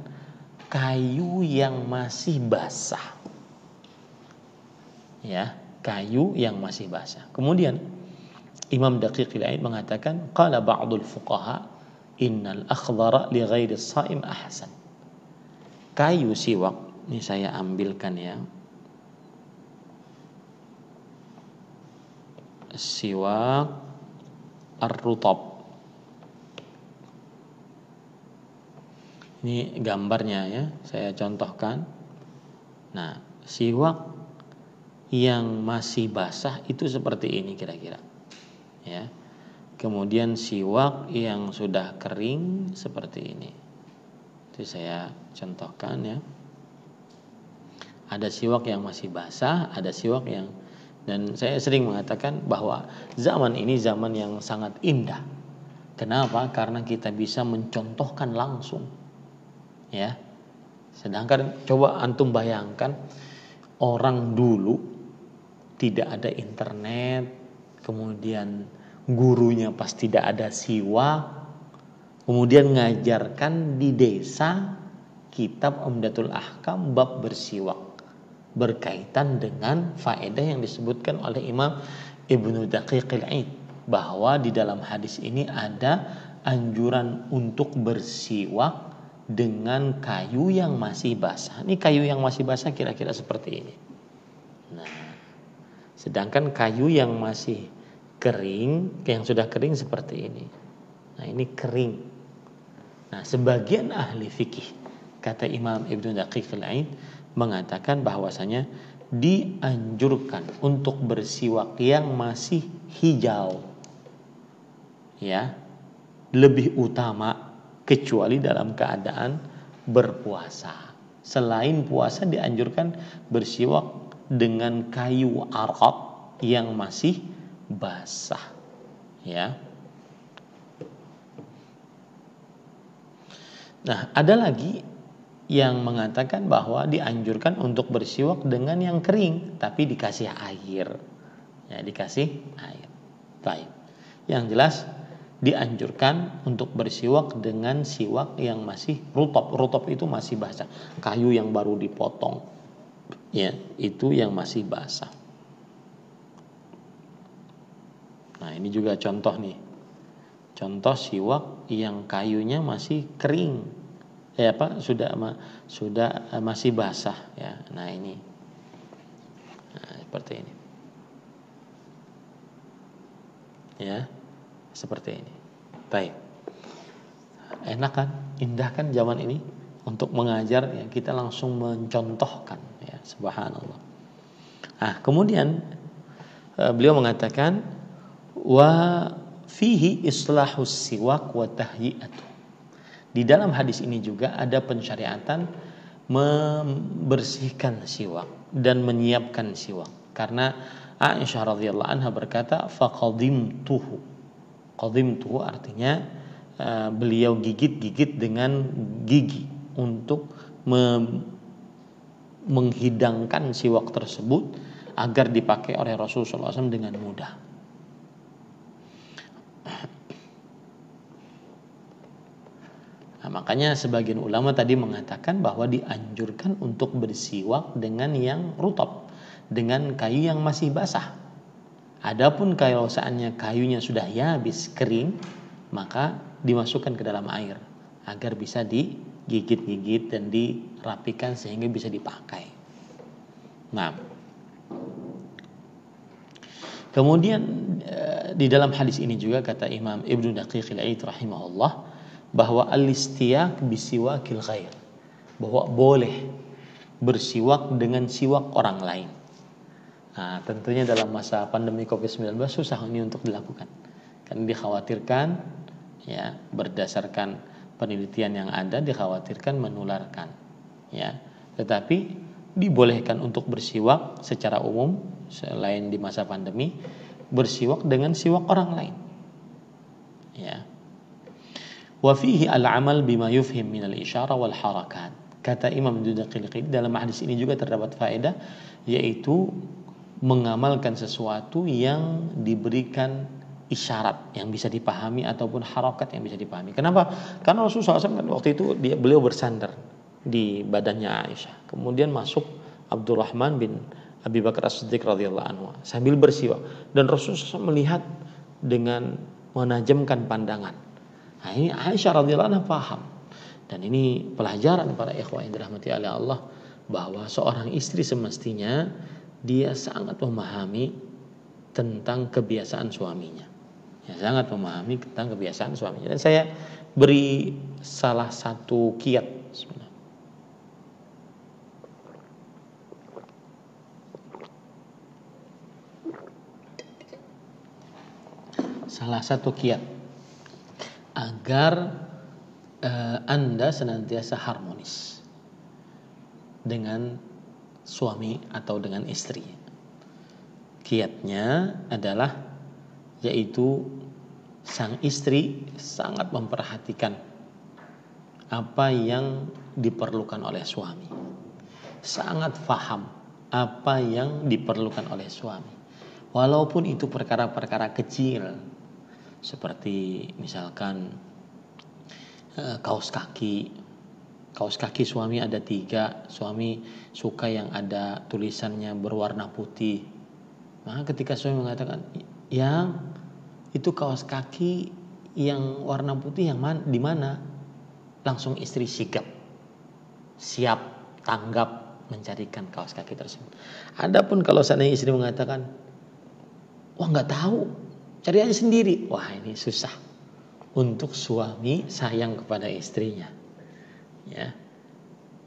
Speaker 2: kayu yang masih basah. Ya, kayu yang masih basah. Kemudian Imam Daqiq al-Aid mengatakan qala ba'dul fuqaha innal akhdara li ghairi as-shaim ahsan. Kayu siwak, ini saya ambilkan ya. Siwak ar-rutab. Ini gambarnya ya, saya contohkan. Nah, siwak yang masih basah itu seperti ini kira-kira. Ya. Kemudian siwak yang sudah kering seperti ini. Itu saya contohkan ya. Ada siwak yang masih basah, ada siwak yang, dan saya sering mengatakan bahwa zaman ini zaman yang sangat indah. Kenapa? Karena kita bisa mencontohkan langsung. Ya. Sedangkan coba antum bayangkan orang dulu tidak ada internet, kemudian gurunya pas tidak ada siwak, kemudian ngajarkan di desa kitab Umdatul Ahkam bab bersiwak berkaitan dengan faedah yang disebutkan oleh Imam Ibnu Daqiq al-Aid bahwa di dalam hadis ini ada anjuran untuk bersiwak dengan kayu yang masih basah. Ini kayu yang masih basah kira-kira seperti ini. Nah, sedangkan kayu yang masih kering, yang sudah kering seperti ini. Nah, ini kering. Nah, sebagian ahli fikih kata Imam Ibnu Daqiq al-Aid mengatakan bahwasanya dianjurkan untuk bersiwak yang masih hijau. Ya. Lebih utama kecuali dalam keadaan berpuasa. Selain puasa dianjurkan bersiwak dengan kayu arab yang masih basah. Ya. Nah, ada lagi yang mengatakan bahwa dianjurkan untuk bersiwak dengan yang kering tapi dikasih air. Ya, dikasih air. Baik. Yang jelas dianjurkan untuk bersiwak dengan siwak yang masih rutab. Rutab itu masih basah. Kayu yang baru dipotong. Ya, itu yang masih basah. Nah, ini juga contoh nih. Contoh siwak yang kayunya masih kering. Ya Pak, sudah masih basah ya. Nah, ini. Nah, seperti ini. Ya. Seperti ini. Baik. Enak kan? Indah kan zaman ini untuk mengajar ya, kita langsung mencontohkan ya, subhanallah. Nah, kemudian beliau mengatakan wa fihi islahus siwak wa tahyi'atu. Di dalam hadis ini juga ada pensyariatan membersihkan siwak dan menyiapkan siwak. Karena Aisyah radhiyallahu anha berkata faqadimtuhu. Qadimtu artinya beliau gigit-gigit dengan gigi untuk menghidangkan siwak tersebut agar dipakai oleh Rasulullah SAW dengan mudah. Nah, makanya sebagian ulama tadi mengatakan bahwa dianjurkan untuk bersiwak dengan yang rutab, dengan kayu yang masih basah. Adapun kalau seandainya kayunya sudah habis kering, maka dimasukkan ke dalam air agar bisa digigit-gigit dan dirapikan sehingga bisa dipakai. Nah, kemudian di dalam hadis ini juga kata Imam Ibnu Daqiq al-Aid rahimahullah bahwa al-istiyak bisiwakil ghair, bahwa boleh bersiwak dengan siwak orang lain. Nah, tentunya dalam masa pandemi Covid-19 susah ini untuk dilakukan. Karena dikhawatirkan ya, berdasarkan penelitian yang ada dikhawatirkan menularkan. Ya. Tetapi dibolehkan untuk bersiwak secara umum selain di masa pandemi, bersiwak dengan siwak orang lain. Ya. Wa fihi al-amal bima yufhim min al-isyara wal harakat. Kata Imam Dudaqiqi, dalam hadis ini juga terdapat faedah, yaitu mengamalkan sesuatu yang diberikan isyarat yang bisa dipahami ataupun harakat yang bisa dipahami. Kenapa? Karena Rasulullah SAW kan waktu itu beliau bersandar di badannya Aisyah. Kemudian masuk Abdurrahman bin Abi Bakar As-Siddiq radhiyallahu anhu sambil bersiwak, dan Rasulullah SAW melihat dengan menajamkan pandangan. Nah, ini Aisyah radhiyallahu anha paham. Dan ini pelajaran para ikhwah yang dirahmati oleh Allah, bahwa seorang istri semestinya dia sangat memahami tentang kebiasaan suaminya. Ya, sangat memahami tentang kebiasaan suaminya. Dan saya beri salah satu kiat sebenarnya. Salah satu kiat agar Anda senantiasa harmonis dengan suami atau dengan istri. Kiatnya adalah yaitu sang istri sangat memperhatikan apa yang diperlukan oleh suami. Sangat paham apa yang diperlukan oleh suami. Walaupun itu perkara-perkara kecil, seperti misalkan kaos kaki suami ada 3, suami suka yang ada tulisannya berwarna putih. Maka ketika suami mengatakan, yang itu kaos kaki yang warna putih yang di mana? Langsung istri siap tanggap mencarikan kaos kaki tersebut. Adapun kalau seandainya istri mengatakan, wah nggak tahu, cari aja sendiri. Wah, ini susah untuk suami sayang kepada istrinya. Ya.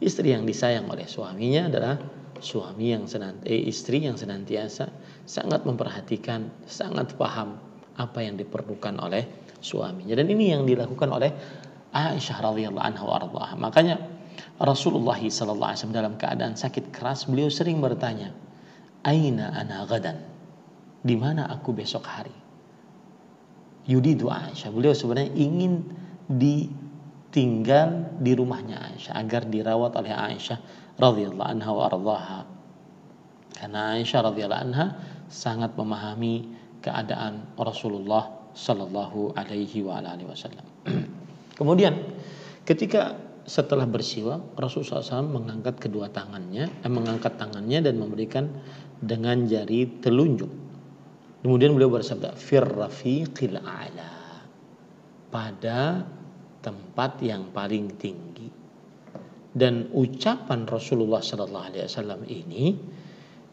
Speaker 2: Istri yang disayang oleh suaminya adalah istri yang senantiasa sangat memperhatikan, sangat paham apa yang diperlukan oleh suaminya. Dan ini yang dilakukan oleh Aisyah radhiyallahu anha wa ardhaha. Makanya Rasulullah sallallahu alaihi wasallam dalam keadaan sakit keras, beliau sering bertanya, "Aina ana gadan?" Di mana aku besok hari? Yudidu Aisyah. Beliau sebenarnya ingin tinggal di rumahnya Aisyah agar dirawat oleh Aisyah radhiyallahu anha wa ardhaha. Karena Aisyah radhiyallahu anha sangat memahami keadaan Rasulullah sallallahu alaihi wa alihi wasallam. Kemudian ketika setelah bersiwak, Rasulullah SAW mengangkat tangannya dan memberikan dengan jari telunjuk. Kemudian beliau bersabda, "Fir rafiqil a'la." Pada tempat yang paling tinggi. Dan ucapan Rasulullah sallallahu alaihi wasallam ini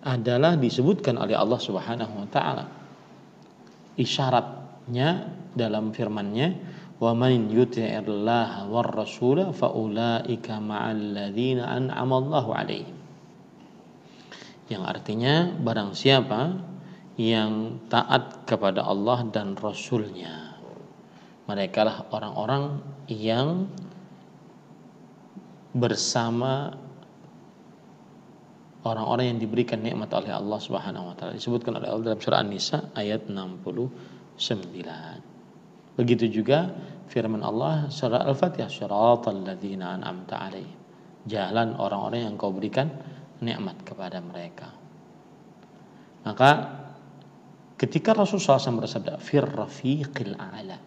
Speaker 2: adalah disebutkan oleh Allah Subhanahu wa taala. Isyaratnya dalam firman-Nya, "Wa man yuti'illaha war rasula fa ulaika ma'al ladzina an'ama Allahu 'alaihim." Yang artinya barang siapa yang taat kepada Allah dan Rasul-Nya, mereka lah orang-orang yang bersama orang-orang yang diberikan nikmat oleh Allah Subhanahu wa taala. Disebutkan oleh Allah dalam surah An-Nisa ayat 69. Begitu juga firman Allah surah Al-Fatihah, shiratal ladzina an'amta 'alaihim, jalan orang-orang yang Kau berikan nikmat kepada mereka. Maka ketika Rasulullah SAW bersabda fir rafiqil a'la,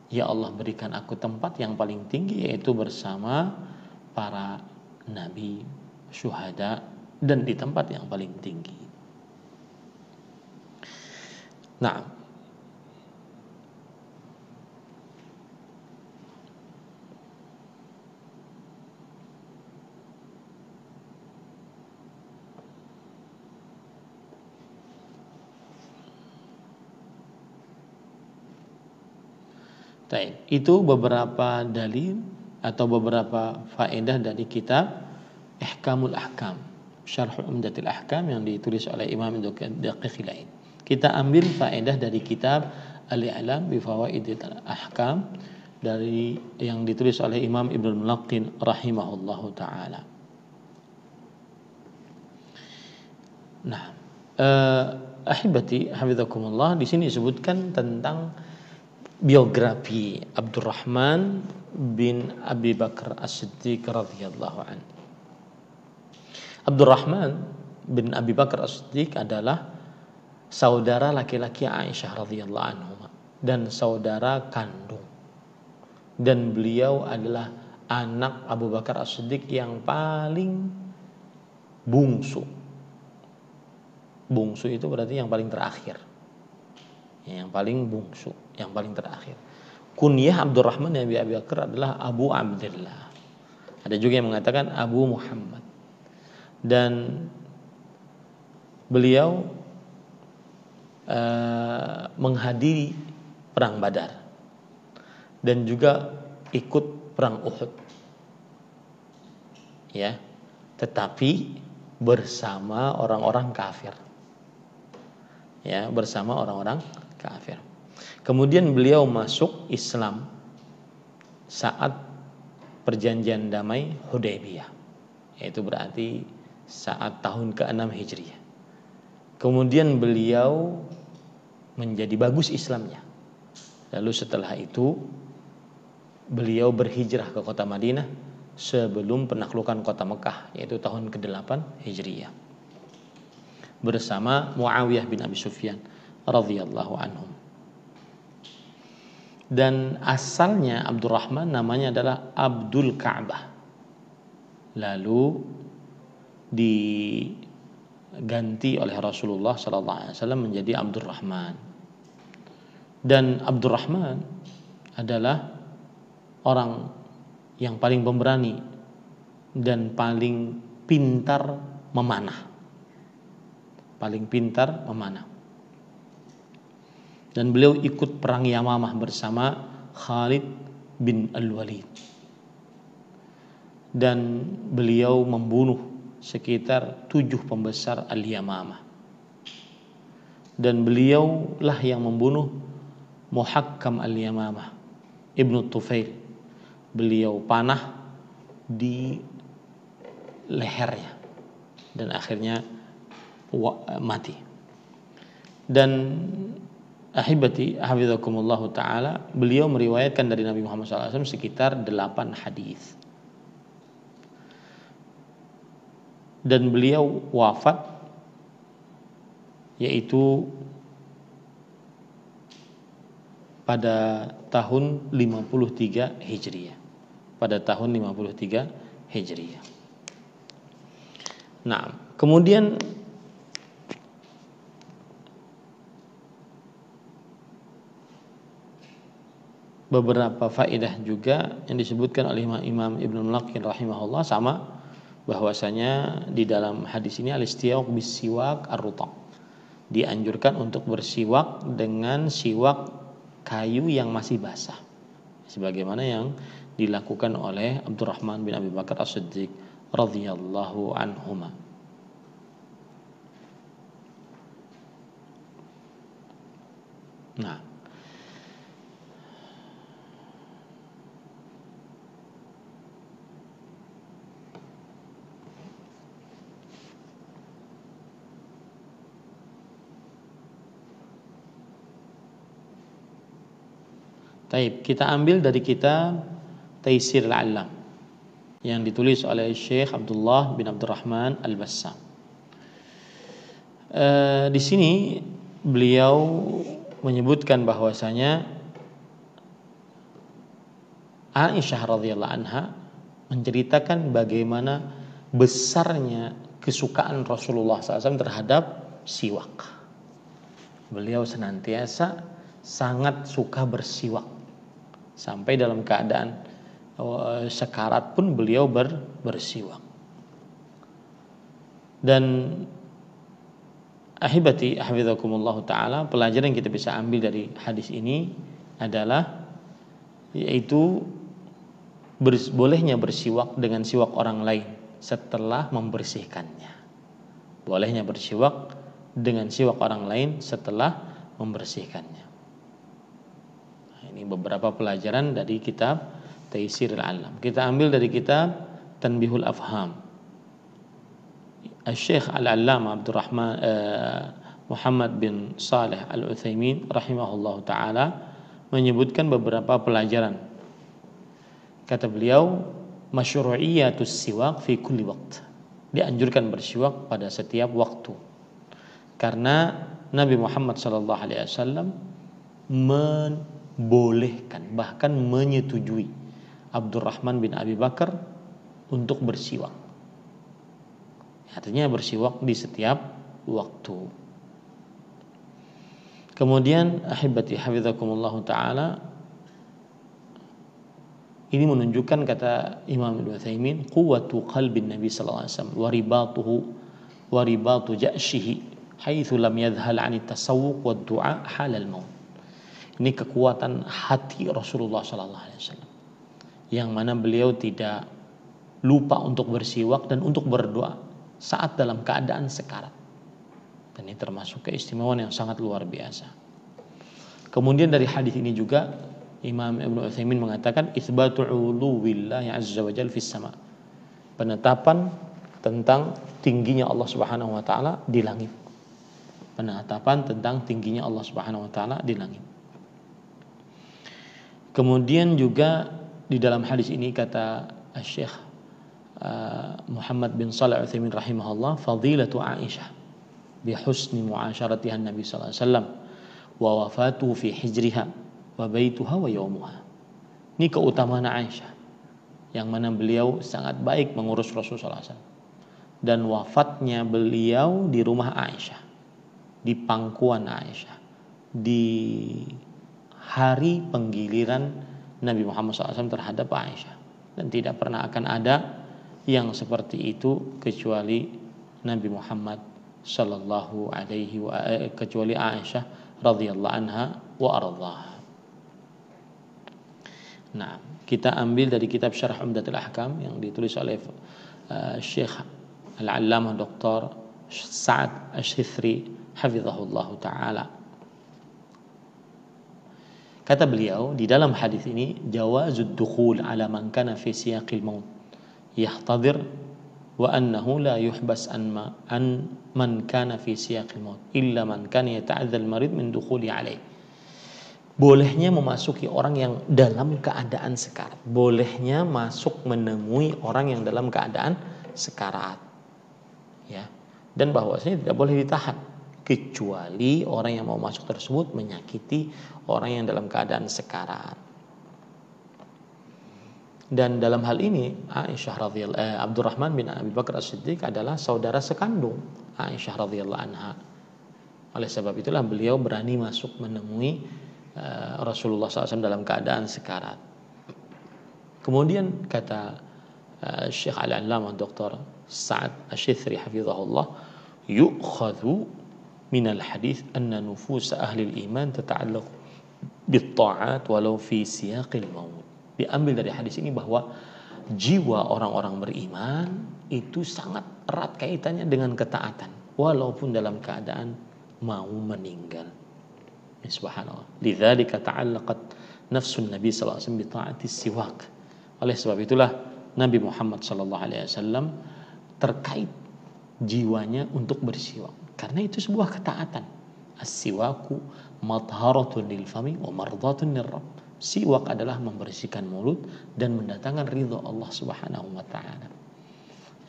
Speaker 2: ya Allah berikan aku tempat yang paling tinggi, yaitu bersama para nabi, syuhada, dan di tempat yang paling tinggi. Nah, itu beberapa dalil atau beberapa faedah dari kitab Ihkamul Ahkam, Syarh Umdatul Ahkam yang ditulis oleh Imam Daqiqilain. Kita ambil faedah dari kitab Al-I'lam bi Fawaidil Ahkam dari yang ditulis oleh Imam Ibnu Mulaqqin rahimahullahu taala. Nah, ahibati hafizakumullah, di sini disebutkan tentang biografi Abdurrahman bin Abi Bakar As-Siddiq radhiyallahu anhu. Abdurrahman bin Abi Bakar As-Siddiq adalah saudara laki-laki Aisyah radhiyallahu anhu dan saudara kandung. Dan beliau adalah anak Abu Bakar As-Siddiq yang paling bungsu. Bungsu itu berarti yang paling terakhir. Yang paling bungsu, yang paling terakhir. Kunyah Abdurrahman bin Abi Bakar adalah Abu Abdullah. Ada juga yang mengatakan Abu Muhammad. Dan beliau menghadiri perang Badar dan juga ikut perang Uhud. Ya, tetapi bersama orang-orang kafir. Ya, bersama orang-orang kafir. Kemudian beliau masuk Islam saat perjanjian damai Hudaybiyah, yaitu berarti saat tahun ke-6 Hijriah. Kemudian beliau menjadi bagus Islamnya. Lalu setelah itu beliau berhijrah ke kota Madinah sebelum penaklukan kota Mekah, yaitu tahun ke-8 Hijriah, bersama Muawiyah bin Abi Sufyan radhiyallahu anhum. Dan asalnya Abdurrahman namanya adalah Abdul Ka'bah. Lalu diganti oleh Rasulullah SAW menjadi Abdurrahman. Dan Abdurrahman adalah orang yang paling pemberani dan paling pintar memanah. Paling pintar memanah. Dan beliau ikut perang Yamamah bersama Khalid bin Al-Walid. Dan beliau membunuh sekitar 7 pembesar Al-Yamamah. Dan beliau lah yang membunuh Muhakkam Al-Yamamah, Ibnu Tufail. Beliau panah di lehernya dan akhirnya mati. Dan ahibati hafizakumullahu ta'ala, beliau meriwayatkan dari Nabi Muhammad SAW sekitar 8 hadis. Dan beliau wafat yaitu pada tahun 53 Hijriah. Pada tahun 53 Hijriah. Nah, kemudian beberapa faedah juga yang disebutkan oleh Imam Ibnu Mulaqqin rahimahullah, sama bahwasanya di dalam hadis ini al-istiwaq bis-siwak ar-rutab, dianjurkan untuk bersiwak dengan siwak kayu yang masih basah, sebagaimana yang dilakukan oleh Abdurrahman bin Abi Bakar As-Siddiq radhiyallahu anhuma. Nah, Taib, kita ambil dari kitab Taisir al-Allam yang ditulis oleh Syekh Abdullah bin Abdurrahman Al-Bassam. Di sini beliau menyebutkan bahwasanya Aisyah radhiyallahu anha menceritakan bagaimana besarnya kesukaan Rasulullah SAW terhadap siwak. Beliau senantiasa sangat suka bersiwak, sampai dalam keadaan sekarat pun beliau bersiwak. Dan ahibati hafizakumullah ta'ala, pelajaran yang kita bisa ambil dari hadis ini adalah yaitu bolehnya bersiwak dengan siwak orang lain setelah membersihkannya. Bolehnya bersiwak dengan siwak orang lain setelah membersihkannya. Nah, ini beberapa pelajaran dari kitab Taisir al-Alam. Kita ambil dari kitab Tanbihul Afham. Syekh Al-Allamah Abdurrahman Muhammad bin Saleh Al-Utsaimin rahimahullahu taala menyebutkan beberapa pelajaran. Kata beliau, masyru'iyatus siwak fi kulli waqt. Dianjurkan bersiwak pada setiap waktu. Karena Nabi Muhammad sallallahu alaihi wasallam membolehkan, bahkan menyetujui Abdurrahman bin Abi Bakar untuk bersiwak. Artinya bersiwak di setiap waktu. Kemudian ahibati hafizakumullah taala, ini menunjukkan, kata Imam Ibnu Utsaimin, quwwatu qalbin Nabi sallallahu alaihi wasallam wa ribatu ja'shihi haitsu lam yadhhal 'ani tasawwuq wa du'a halal maut. Ini kekuatan hati Rasulullah sallallahu alaihi wasallam yang mana beliau tidak lupa untuk bersiwak dan untuk berdoa saat dalam keadaan sekarat. Dan ini termasuk keistimewaan yang sangat luar biasa. Kemudian dari hadis ini juga Imam Ibnu Utsaimin mengatakan itsbatu 'uluwillahi 'azza wa jalla fis sama'. Penetapan tentang tingginya Allah Subhanahu wa taala di langit. Penetapan tentang tingginya Allah Subhanahu wa taala di langit. Kemudian juga di dalam hadis ini kata Syekh Muhammad bin Shalih Al-Utsaimin rahimahullah, fadilatu Aisyah bi husni mu'asyaratiha Nabi sallallahu alaihi wasallam wa wafatuhu fi hijriha wa baituha wa yaumuha. Ini keutamaan Aisyah yang mana beliau sangat baik mengurus Rasulullah SAW, dan wafatnya beliau di rumah Aisyah, di pangkuan Aisyah, di hari penggiliran Nabi Muhammad SAW terhadap Aisyah. Dan tidak pernah akan ada yang seperti itu kecuali Nabi Muhammad sallallahu alaihi wa kecuali Aisyah radhiyallahu anha wa ardhaha. Nah, kita ambil dari kitab Syarh Umdatul Ahkam yang ditulis oleh Syekh Al-Allamah Dr. Sa'ad Asy-Syithri hafizahullah taala. Kata beliau di dalam hadis ini, jawazud dukhul ala man kana fi siyaqil maut yahtadir wa annahu la yuhbas an man kana fi siyaqil maut illa man kana yata'adzal marid min dukhuli alaihi. Bolehnya memasuki orang yang dalam keadaan sekarat. Bolehnya masuk menemui orang yang dalam keadaan sekarat. Ya. Dan bahwasanya tidak boleh ditahan kecuali orang yang mau masuk tersebut menyakiti orang yang dalam keadaan sekarat. Dan dalam hal ini Abdurrahman bin Abi Bakar As-Siddiq adalah saudara sekandung Aisyah radhiyallahu anha. Oleh sebab itulah beliau berani masuk menemui Rasulullah SAW dalam keadaan sekarat. Kemudian kata Syekh Al-Allamah Dr. Sa'ad Asy-Syithri hafizahullah, yu'khadhu minal hadits anna nufus ahli al-iman tata'allaq bit-ta'at walau fi siyaqil maut. Diambil dari hadis ini bahwa jiwa orang-orang beriman itu sangat erat kaitannya dengan ketaatan walaupun dalam keadaan mau meninggal. Subhanallah. Lidzalika ta'allaqat nafsun Nabi sallallahu alaihi wasallam bi ta'ati siwak. Oleh sebab itulah Nabi Muhammad sallallahu alaihi wasallam terkait jiwanya untuk bersiwak karena itu sebuah ketaatan. As-siwaku madharatun lil fami wa mardatun lirrabb. Siwak adalah membersihkan mulut dan mendatangkan ridho Allah Subhanahu wa taala.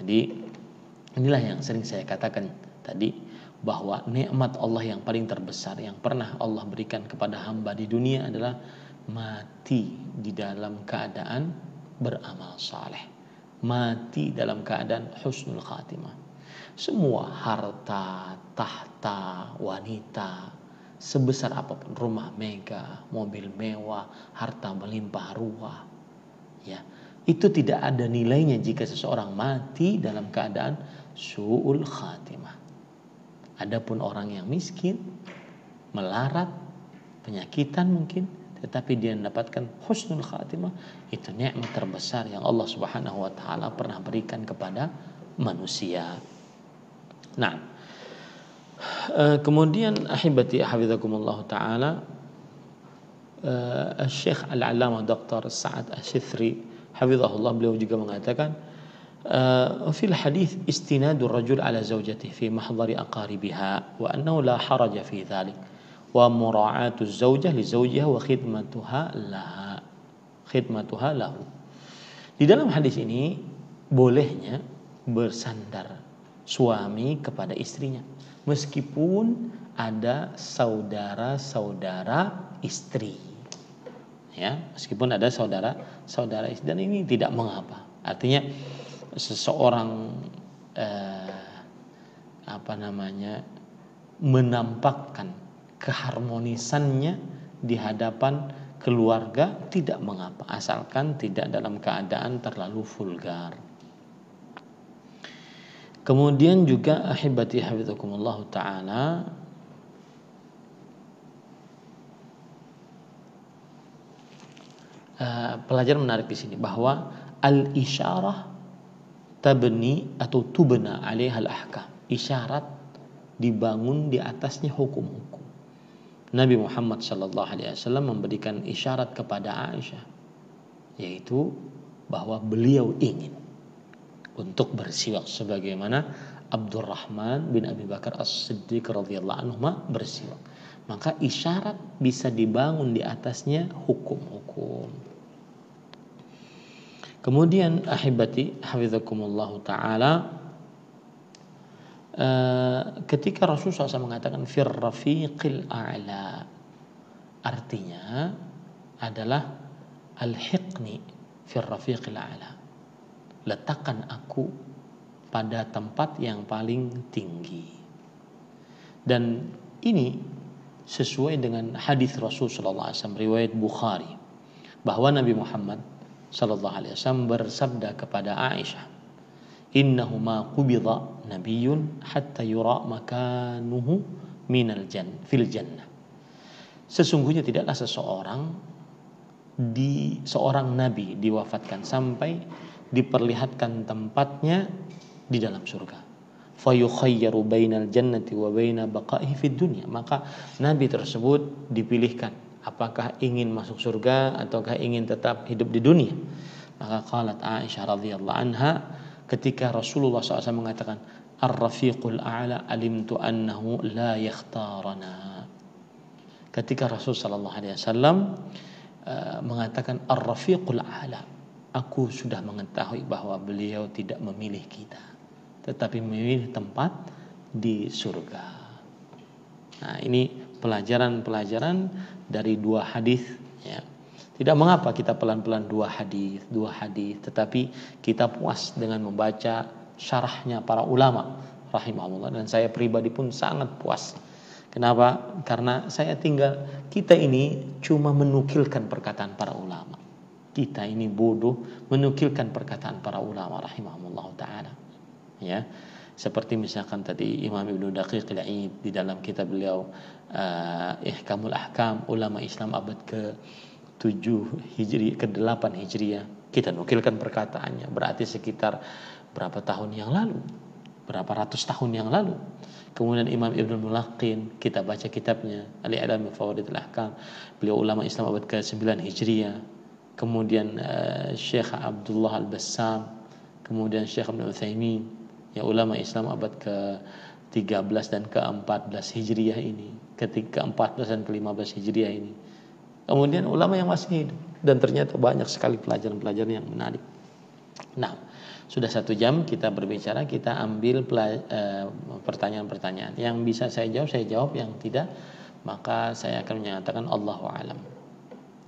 Speaker 2: Jadi inilah yang sering saya katakan tadi, bahwa nikmat Allah yang paling terbesar yang pernah Allah berikan kepada hamba di dunia adalah mati di dalam keadaan beramal saleh, mati dalam keadaan husnul khatimah. Semua harta, tahta, wanita, sebesar apapun, rumah mega, mobil mewah, harta melimpah ruah, ya, itu tidak ada nilainya jika seseorang mati dalam keadaan su'ul khatimah. Adapun orang yang miskin, melarat, penyakitan mungkin, tetapi dia mendapatkan husnul khatimah, itu nikmat terbesar yang Allah Subhanahu wa taala pernah berikan kepada manusia. Nah, kemudian ahibati hafizakumullah taala, Syekh Al-Allamah Dr. Sa'ad Asy-Syithri hafizahullah, beliau juga mengatakan في الحديث استناد الرجل على زوجته في محضر أقاربها وأنه لا حرج في ذلك ومراعاة الزوجة لزوجها وخدمتها له. Di dalam hadis ini bolehnya bersandar suami kepada istrinya meskipun ada saudara-saudara istri, ya, meskipun ada saudara-saudara istri, dan ini tidak mengapa. Artinya seseorang menampakkan keharmonisannya di hadapan keluarga tidak mengapa, asalkan tidak dalam keadaan terlalu vulgar. Kemudian juga ahibati hafizakumullah taala, pelajaran menarik di sini bahwa al-isyarah tabni atau tubna 'alaiha al-ahkam. Isyarat dibangun di atasnya hukum-hukum. Nabi Muhammad sallallahu alaihi wasallam memberikan isyarat kepada Aisyah, yaitu bahwa beliau ingin untuk bersiwak sebagaimana Abdurrahman bin Abi Bakar As-Siddiq radhiyallahu anhu bersiwak. Maka isyarat bisa dibangun di atasnya hukum-hukum. Kemudian ahibati hafizakumullah taala, ketika Rasulullah SAW mengatakan fir rafiqil a'la, artinya adalah alhiqni fir rafiqil a'la, letakkan aku pada tempat yang paling tinggi. Dan ini sesuai dengan hadis Rasulullah SAW riwayat Bukhari, bahwa Nabi Muhammad sallallahu alaihi wasallam bersabda kepada Aisyah, innahu ma qubida nabiyyun hatta yura makanuhu fil jannah. Sesungguhnya tidaklah seorang nabi diwafatkan sampai diperlihatkan tempatnya di dalam surga. Fayukhayyaru bainal jannati wa baina baqaihi fid dunya. Maka nabi tersebut dipilihkan apakah ingin masuk surga ataukah ingin tetap hidup di dunia. Maka qalat Aisyah radhiyallahu anha, ketika Rasulullah SAW mengatakan ar-rafiqul a'la alimtu annahu la yakhtarana. Ketika Rasul sallallahu alaihi wasallam mengatakan ar-rafiqul a'la, aku sudah mengetahui bahwa beliau tidak memilih kita, tetapi memilih tempat di surga. Nah, ini pelajaran-pelajaran dari dua hadis, ya. Tidak mengapa kita pelan-pelan dua hadis, tetapi kita puas dengan membaca syarahnya para ulama rahimahullah, dan saya pribadi pun sangat puas. Kenapa? Karena kita ini cuma menukilkan perkataan para ulama. Kita ini bodoh menukilkan perkataan para ulama rahimahullah taala. Ya. Seperti misalkan tadi Imam Ibnu Daqiq al-Aid di dalam kitab beliau Ihkamul Ahkam, ulama Islam abad ke-7 Hijri, ke-8 Hijriah, kita nukilkan perkataannya, berarti sekitar berapa tahun yang lalu, berapa ratus tahun yang lalu. Kemudian Imam Ibnu Mulaqin, kita baca kitabnya Al-I'lam bi Fawaidil Ahkam, beliau ulama Islam abad ke-9 Hijriah. Kemudian Syekh Abdullah Al-Bassam, kemudian Syekh Ibnu Utsaimin, ya ulama Islam abad ke-13 dan ke-14 Hijriah ini, ketika 14 dan ke-15 Hijriah ini. Kemudian ulama yang masih hidup, dan ternyata banyak sekali pelajaran-pelajaran yang menarik. Nah, sudah 1 jam kita berbicara, kita ambil pertanyaan-pertanyaan. Yang bisa saya jawab, yang tidak, maka saya akan menyatakan Allahu a'lam.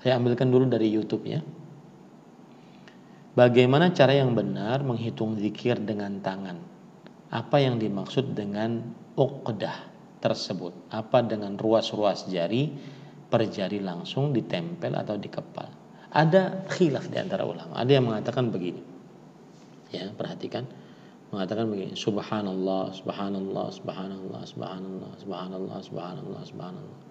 Speaker 2: Saya ambilkan dulu dari YouTube ya. Bagaimana cara yang benar menghitung zikir dengan tangan? Apa yang dimaksud dengan uqdah tersebut? Apa dengan ruas-ruas jari per jari langsung ditempel atau dikepal? Ada khilaf di antara ulama. Ada yang mengatakan begini. Ya, perhatikan. Mengatakan begini, subhanallah, subhanallah, subhanallah, subhanallah, subhanallah, subhanallah, subhanallah.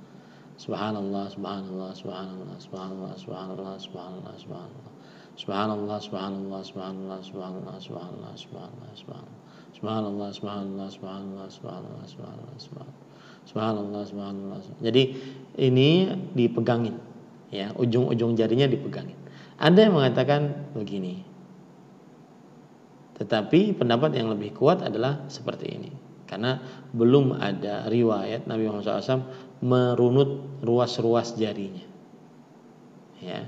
Speaker 2: Subhanallah, subhanallah, subhanallah, subhanallah, subhanallah, subhanallah, subhanallah. Subhanallah, subhanallah, subhanallah, subhanallah, subhanallah, subhanallah, subhanallah. Subhanallah, subhanallah, subhanallah, subhanallah, subhanallah, subhanallah. Subhanallah, subhanallah. Jadi ini dipegangin, ya, ujung-ujung jarinya dipegangin. Ada yang mengatakan begini. Tetapi pendapat yang lebih kuat adalah seperti ini. Karena belum ada riwayat Nabi Muhammad SAW merunut ruas-ruas jarinya. Ya.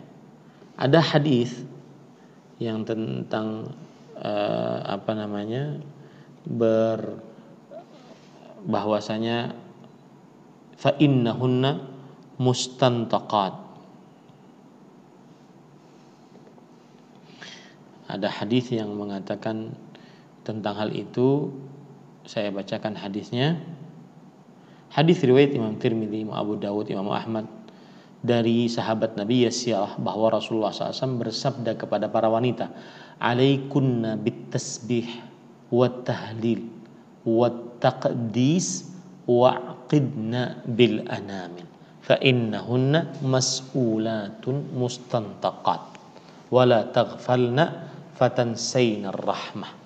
Speaker 2: Ada hadis yang tentang bahwasanya fa innahunna mustantaqat. Ada hadis yang mengatakan tentang hal itu. Saya bacakan hadisnya. Hadis riwayat Imam Tirmidzi, Imam Abu Dawud, Imam Ahmad dari sahabat Nabi Yasyirah bahwa Rasulullah SAW bersabda kepada para wanita, "Alaikunna bit-tasbih wat-tahlil wat-taqdis wa'qidna bil anamil fa innahunna mas'ulatun mustantaqat wala taghfalna fatansayna rahmah."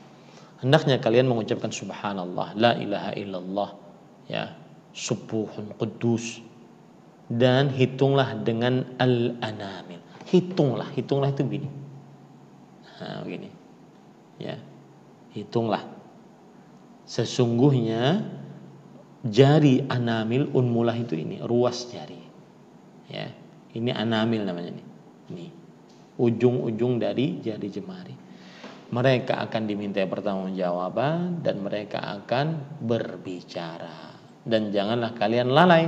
Speaker 2: Hendaknya kalian mengucapkan subhanallah, la ilaha illallah, ya, subuhun qudus, dan hitunglah dengan al-anamil. Hitunglah itu begini. Nah, begini. Ya. Hitunglah. Sesungguhnya jari anamil unmulah itu ini, ruas jari. Ya. Ini anamil namanya nih. Ini. Ujung-ujung dari jari jemari. Mereka akan diminta pertanggungjawaban dan mereka akan berbicara. Dan janganlah kalian lalai,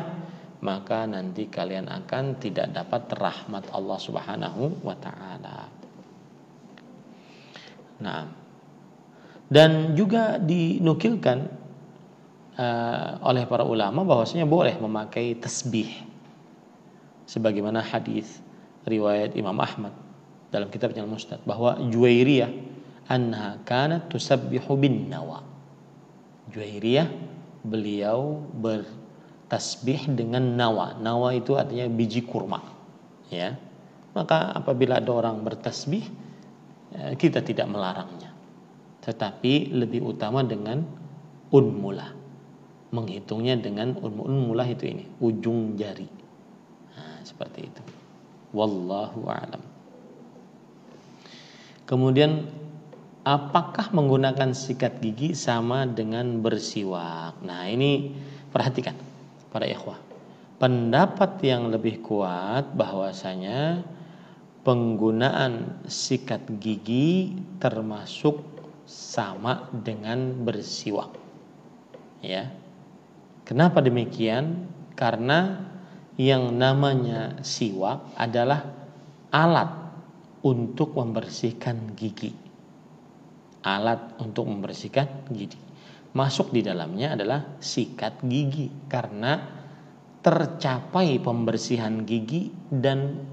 Speaker 2: maka nanti kalian akan tidak dapat rahmat Allah Subhanahu wa taala. Nah, dan juga dinukilkan oleh para ulama bahwasanya boleh memakai tasbih sebagaimana hadis riwayat Imam Ahmad dalam kitabnya Al-Musnad bahwa Juwairiyah anha kanat tusabbihu bin nawa. Juwairiyah beliau bertasbih dengan nawa. Nawa itu artinya biji kurma. Ya. Maka apabila ada orang bertasbih, kita tidak melarangnya. Tetapi lebih utama dengan unmulah. Menghitungnya dengan unmulah itu ini, ujung jari. Nah, seperti itu. Wallahu a'lam. Kemudian apakah menggunakan sikat gigi sama dengan bersiwak? Nah, ini perhatikan para ikhwah. Pendapat yang lebih kuat bahwasanya penggunaan sikat gigi termasuk sama dengan bersiwak. Ya. Kenapa demikian? Karena yang namanya siwak adalah alat untuk membersihkan gigi. Alat untuk membersihkan gigi. Masuk di dalamnya adalah sikat gigi karena tercapai pembersihan gigi dan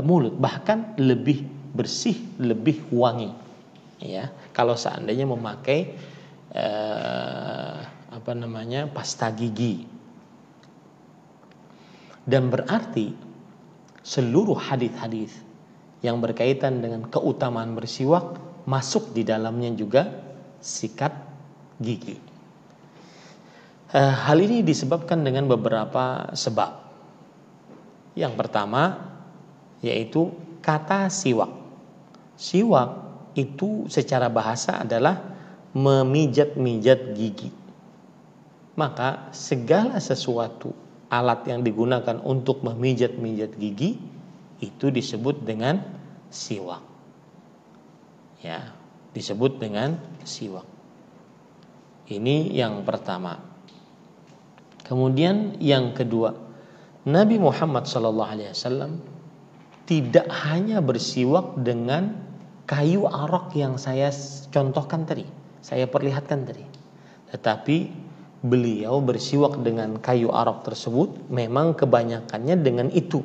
Speaker 2: mulut, bahkan lebih bersih, lebih wangi. Ya, kalau seandainya memakai pasta gigi. Dan berarti seluruh hadis-hadis yang berkaitan dengan keutamaan bersiwak masuk di dalamnya juga sikat gigi. Hal ini disebabkan dengan beberapa sebab. Yang pertama yaitu kata siwak. Siwak itu secara bahasa adalah memijat-mijat gigi. Maka segala sesuatu alat yang digunakan untuk memijat-mijat gigi itu disebut dengan siwak. Ya, disebut dengan siwak. Ini yang pertama. Kemudian yang kedua, Nabi Muhammad SAW tidak hanya bersiwak dengan kayu arak yang saya contohkan tadi, saya perlihatkan tadi, tetapi beliau bersiwak dengan kayu arak tersebut memang kebanyakannya dengan itu.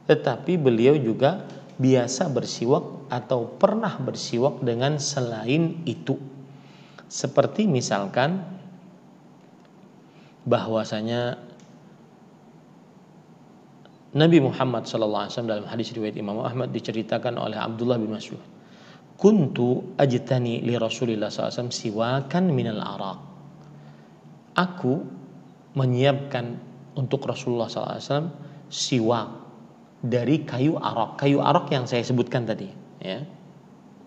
Speaker 2: Tetapi beliau juga biasa bersiwak atau pernah bersiwak dengan selain itu. Seperti misalkan bahwasanya Nabi Muhammad SAW dalam hadis riwayat Imam Ahmad diceritakan oleh Abdullah bin Mas'ud, kuntu ajtani li Rasulillah SAW siwakan minal arak. Aku menyiapkan untuk Rasulullah SAW siwak dari kayu arak. Kayu arak yang saya sebutkan tadi, ya.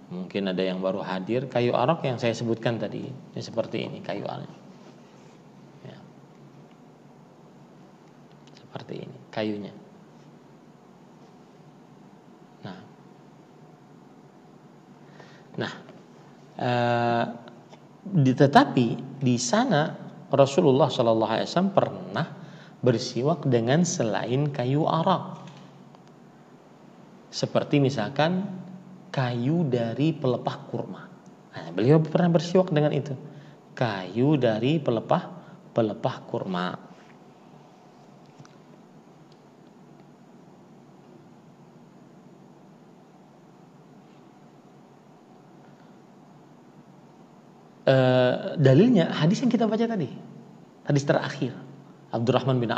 Speaker 2: Mungkin ada yang baru hadir. Kayu arak yang saya sebutkan tadi, ya, seperti ini kayu arak. Ya. Seperti ini kayunya. Nah, tetapi di sana Rasulullah SAW pernah bersiwak dengan selain kayu arak. Seperti misalkan kayu dari pelepah kurma. Nah, beliau pernah bersiwak dengan itu. Kayu dari pelepah kurma. Dalilnya hadis yang kita baca tadi, hadis terakhir Abdurrahman bin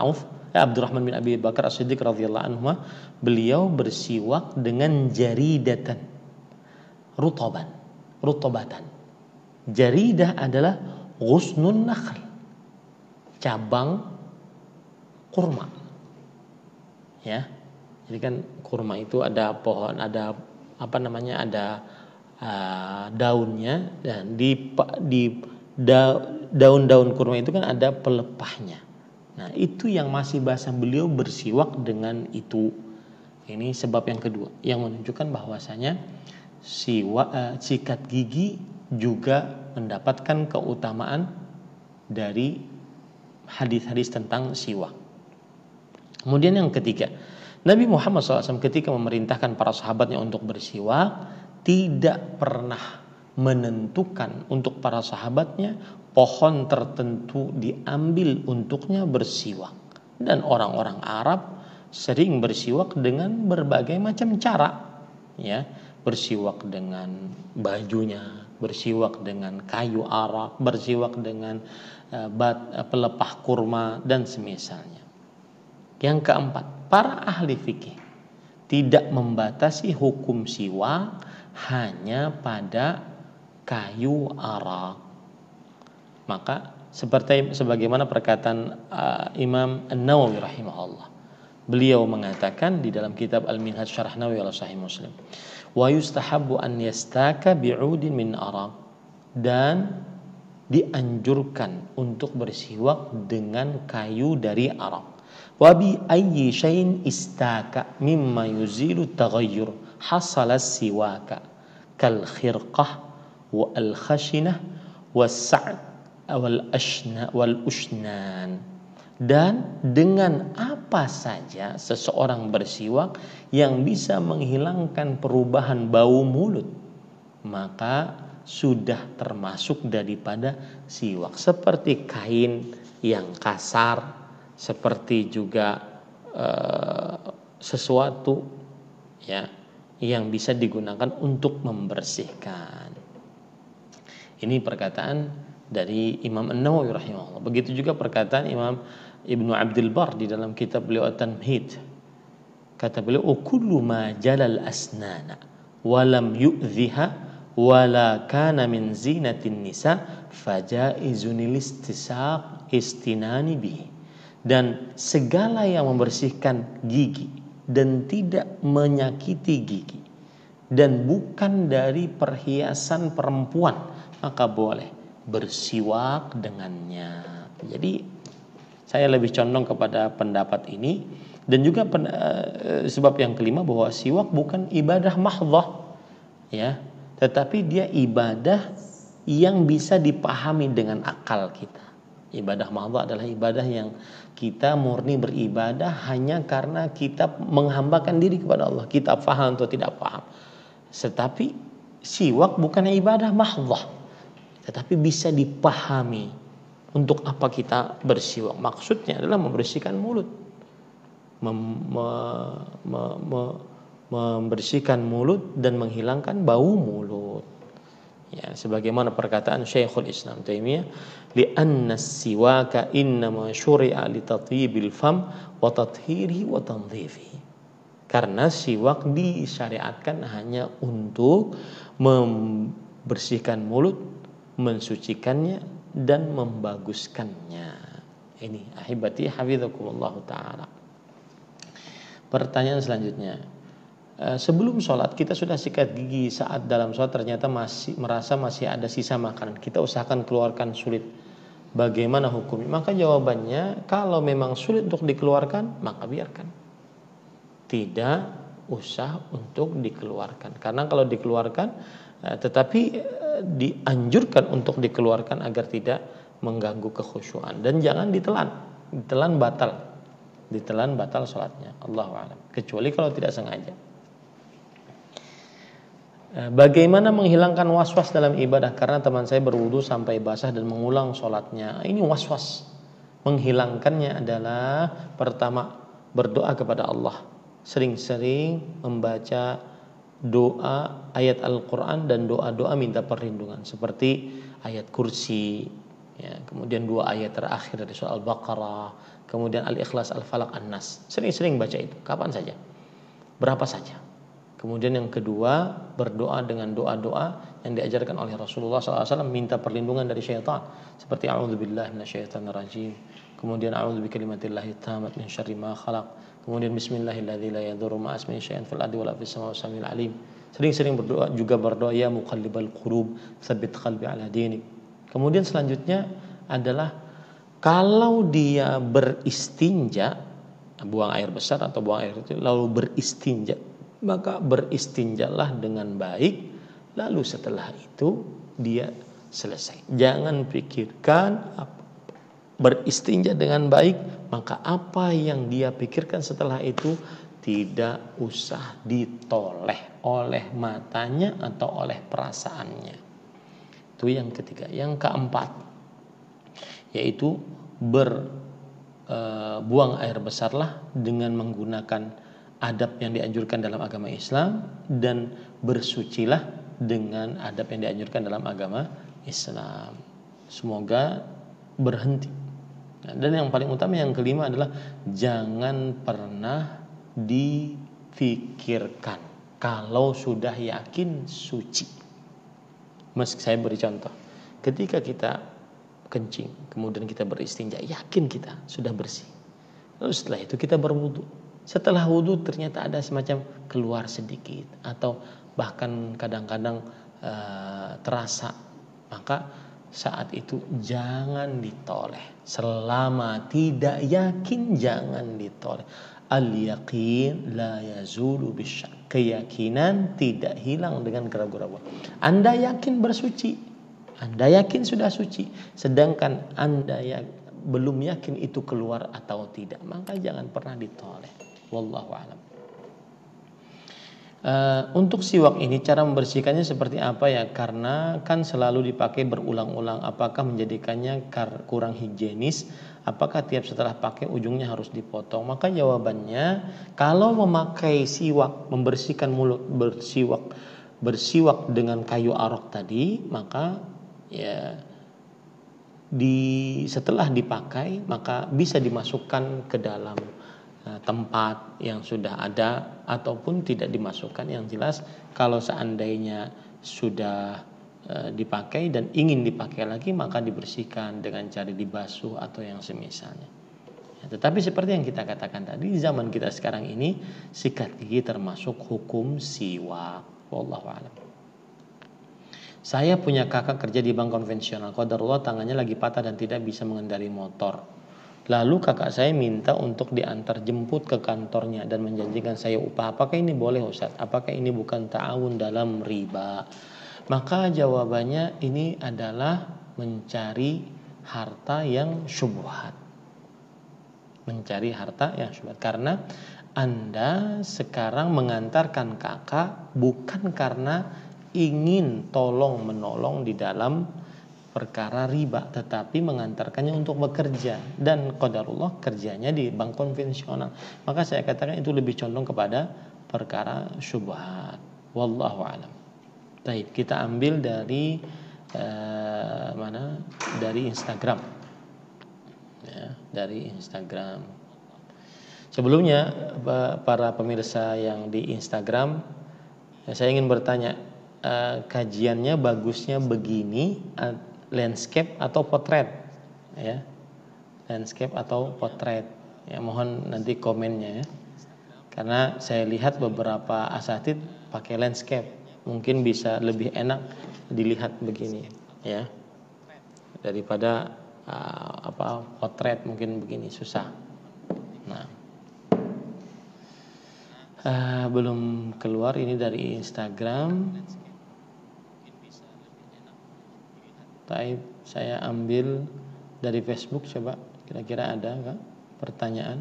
Speaker 2: Abi Bakar As-Siddiq radhiyallahu anhu, beliau bersiwak dengan jaridatan rutobatan. Jaridah adalah ghusnun nakhl, cabang kurma. Ya. Jadi kan kurma itu ada pohon, ada ada daunnya, dan di daun-daun kurma itu kan ada pelepahnya. Nah, itu yang masih basah, beliau bersiwak dengan itu. Ini sebab yang kedua yang menunjukkan bahwasanya sikat gigi juga mendapatkan keutamaan dari hadis-hadis tentang siwak. Kemudian yang ketiga, Nabi Muhammad SAW ketika memerintahkan para sahabatnya untuk bersiwak, tidak pernah menentukan untuk para sahabatnya pohon tertentu diambil untuknya bersiwak. Dan orang-orang Arab sering bersiwak dengan berbagai macam cara, ya, bersiwak dengan bajunya, bersiwak dengan kayu arak, bersiwak dengan pelepah kurma dan semisalnya. Yang keempat, para ahli fikih tidak membatasi hukum siwak hanya pada kayu arak. Maka sebagaimana perkataan Imam An-Nawawi rahimahullah, beliau mengatakan di dalam kitab Al-Minhaj Syarah Nawawi ala Sahih Muslim, wa yustahabbu an yastaka bi'udin min arak, dan dianjurkan untuk bersiwak dengan kayu dari arak. Wa bi ayyi syai'in istaka mimma yuzilu taghayyur hasala siwaka kal khirqah wa al khashinah was sa'd wal ushnan. Dan dengan apa saja seseorang bersiwak yang bisa menghilangkan perubahan bau mulut, maka sudah termasuk daripada siwak. Seperti kain yang kasar, seperti juga sesuatu, ya, yang bisa digunakan untuk membersihkan. Ini perkataan dari Imam An-Nawawi rahimahullah. Begitu juga perkataan Imam Ibnu Abdul Bar di dalam kitab beliau At-Tamhid. Kata beliau, kullu ma jalal asnana wa lam yu'dhiha wa la kana min zinatin nisa fajaizun listisaq istinani bihi. Dan segala yang membersihkan gigi dan tidak menyakiti gigi dan bukan dari perhiasan perempuan, maka boleh bersiwak dengannya. Jadi Saya lebih condong kepada pendapat ini. Dan juga sebab yang kelima bahwa siwak bukan ibadah mahdhah, ya, tetapi dia ibadah yang bisa dipahami dengan akal kita. Ibadah mahdhah adalah ibadah yang kita murni beribadah hanya karena kita menghambakan diri kepada Allah. Kita paham atau tidak paham. Tetapi siwak bukan ibadah mahdhah, tetapi bisa dipahami. Untuk apa kita bersiwak? Maksudnya adalah membersihkan mulut, membersihkan mulut dan menghilangkan bau mulut. Ya, sebagaimana perkataan Syekhul Islam Taimiyah, li'anna siwaka innama syuri'a li tatyibil fam wa tathhirihi wa tanzifihi. Karena siwak disyariatkan hanya untuk membersihkan mulut, mensucikannya dan membaguskannya. Ini ahibati hafizakumullah taala. Pertanyaan selanjutnya, sebelum sholat kita sudah sikat gigi, saat dalam sholat ternyata masih ada sisa makanan, kita usahakan keluarkan sulit. Bagaimana hukumnya? Maka jawabannya, kalau memang sulit untuk dikeluarkan, maka biarkan. Tidak usah untuk dikeluarkan. Karena kalau dikeluarkan, tetapi dianjurkan untuk dikeluarkan agar tidak mengganggu kekhusyuan. Dan jangan ditelan batal sholatnya. Allahu a'lam. Kecuali kalau tidak sengaja. Bagaimana menghilangkan was-was dalam ibadah? Karena teman saya berwudu sampai basah dan mengulang sholatnya. Ini was-was. Menghilangkannya adalah pertama berdoa kepada Allah. Sering-sering membaca doa ayat Al-Quran dan doa-doa minta perlindungan seperti ayat kursi, ya, kemudian 2 ayat terakhir dari surah Al-Baqarah, kemudian Al-Ikhlas, Al-Falaq, An-Nas. Sering-sering baca itu, kapan saja, berapa saja. Kemudian yang kedua, berdoa dengan doa-doa yang diajarkan oleh Rasulullah SAW, minta perlindungan dari syaitan, seperti a'udzubillahi minasyaitonirrajim, kemudian a'udzubikalimatillahit tammat min syarri ma khalaq, kemudian bismillahilladzi la yadurru ma'a ismihi syai'un fil ardi wala fis samawati samil alim. Sering-sering berdoa ya muqallibal qulub tsabbit qalbi ala dinik. Kemudian selanjutnya adalah kalau dia beristinja, buang air besar atau buang air kecil lalu beristinja, maka beristinjalah dengan baik, lalu setelah itu dia selesai. Jangan pikirkan beristinja dengan baik, maka apa yang dia pikirkan setelah itu tidak usah ditoleh oleh matanya atau oleh perasaannya. Itu yang ketiga. Yang keempat, yaitu buang air besarlah dengan menggunakan adab yang dianjurkan dalam agama Islam, dan bersucilah dengan adab yang dianjurkan dalam agama Islam. Semoga berhenti. Dan yang paling utama yang kelima adalah jangan pernah difikirkan kalau sudah yakin suci. Meski saya beri contoh, ketika kita kencing kemudian kita beristinja, yakin kita sudah bersih, lalu setelah itu kita berwudu. Setelah wudu ternyata ada semacam keluar sedikit atau bahkan kadang-kadang terasa, maka saat itu jangan ditoleh. Selama tidak yakin jangan ditoleh. Al-yaqin la yazulu bisyak. Keyakinan tidak hilang dengan keraguan-keraguan. Anda yakin bersuci, Anda yakin sudah suci, sedangkan Anda belum yakin itu keluar atau tidak, maka jangan pernah ditoleh. Wallahu a'lam. Untuk siwak ini cara membersihkannya seperti apa ya? Karena kan selalu dipakai berulang-ulang. Apakah menjadikannya kurang higienis? Apakah tiap setelah pakai ujungnya harus dipotong? Maka jawabannya, kalau memakai siwak, membersihkan mulut, bersiwak dengan kayu arok tadi, maka ya setelah dipakai maka bisa dimasukkan ke dalam tempat yang sudah ada ataupun tidak dimasukkan. Yang jelas kalau seandainya sudah dipakai dan ingin dipakai lagi, maka dibersihkan dengan cara dibasuh atau yang semisalnya. Tetapi seperti yang kita katakan tadi, di zaman kita sekarang ini sikat gigi termasuk hukum siwak. Wallahu a'lam. Saya punya kakak kerja di bank konvensional. Qadarullah tangannya lagi patah dan tidak bisa mengendarai motor. Lalu kakak saya minta untuk diantar jemput ke kantornya dan menjanjikan saya upah. Apakah ini boleh Ustaz? Apakah ini bukan ta'awun dalam riba? Maka jawabannya ini adalah mencari harta yang syubhat. Mencari harta yang syubhat. Karena Anda sekarang mengantarkan kakak bukan karena ingin tolong menolong di dalam perkara riba, tetapi mengantarkannya untuk bekerja, dan qadarullah kerjanya di bank konvensional. Maka saya katakan itu lebih condong kepada perkara syubhat. Wallahu alam. Baik, kita ambil dari mana? Dari Instagram. Ya, dari Instagram. Sebelumnya para pemirsa yang di Instagram, saya ingin bertanya, kajiannya bagusnya begini, landscape atau potret, ya, landscape atau potret, ya, mohon nanti komennya ya, karena saya lihat beberapa asatid pakai landscape, mungkin bisa lebih enak dilihat begini ya daripada potret, mungkin begini susah. Nah, belum keluar ini dari Instagram. Baik, saya ambil dari Facebook, coba kira-kira ada nggak pertanyaan?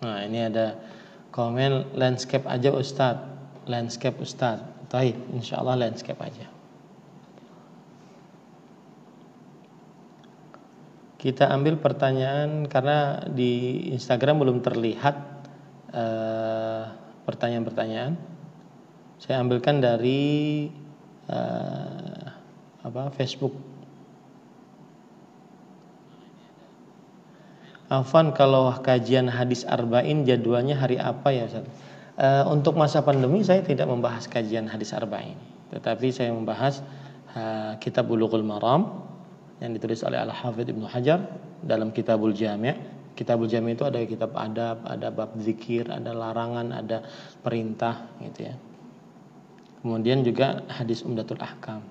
Speaker 2: Nah, ini ada komen landscape aja Ustadz, landscape Ustadz. Baik, insya Allah landscape aja. Kita ambil pertanyaan karena di Instagram belum terlihat pertanyaan-pertanyaan. Saya ambilkan dari Facebook. Afwan, kalau kajian hadis arba'in jadwalnya hari apa ya Ustaz? Untuk masa pandemi saya tidak membahas kajian hadis arba'in, tetapi saya membahas kitab Bulughul Maram yang ditulis oleh Al-Hafidz Ibnu Hajar dalam Kitabul Jami'. Kitabul Jami' itu ada kitab adab, ada bab zikir, ada larangan, ada perintah gitu ya. Kemudian juga hadis Umdatul Ahkam.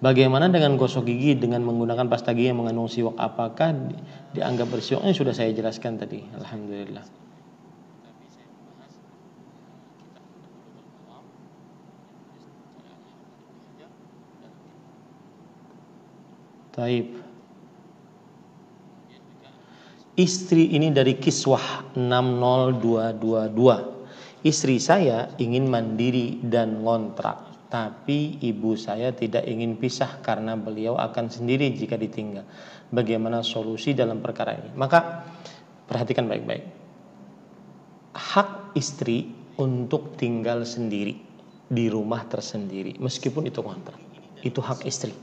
Speaker 2: Bagaimana dengan gosok gigi dengan menggunakan pasta gigi yang mengandung siwak? Apakah dianggap bersiwak? Ini sudah saya jelaskan tadi. Alhamdulillah. Taib. Istri ini dari Kiswah 60222. Istri saya ingin mandiri dan ngontrak, tapi ibu saya tidak ingin pisah karena beliau akan sendiri jika ditinggal. Bagaimana solusi dalam perkara ini? Maka perhatikan baik-baik. Hak istri untuk tinggal sendiri di rumah tersendiri meskipun itu kontrak, itu hak istri,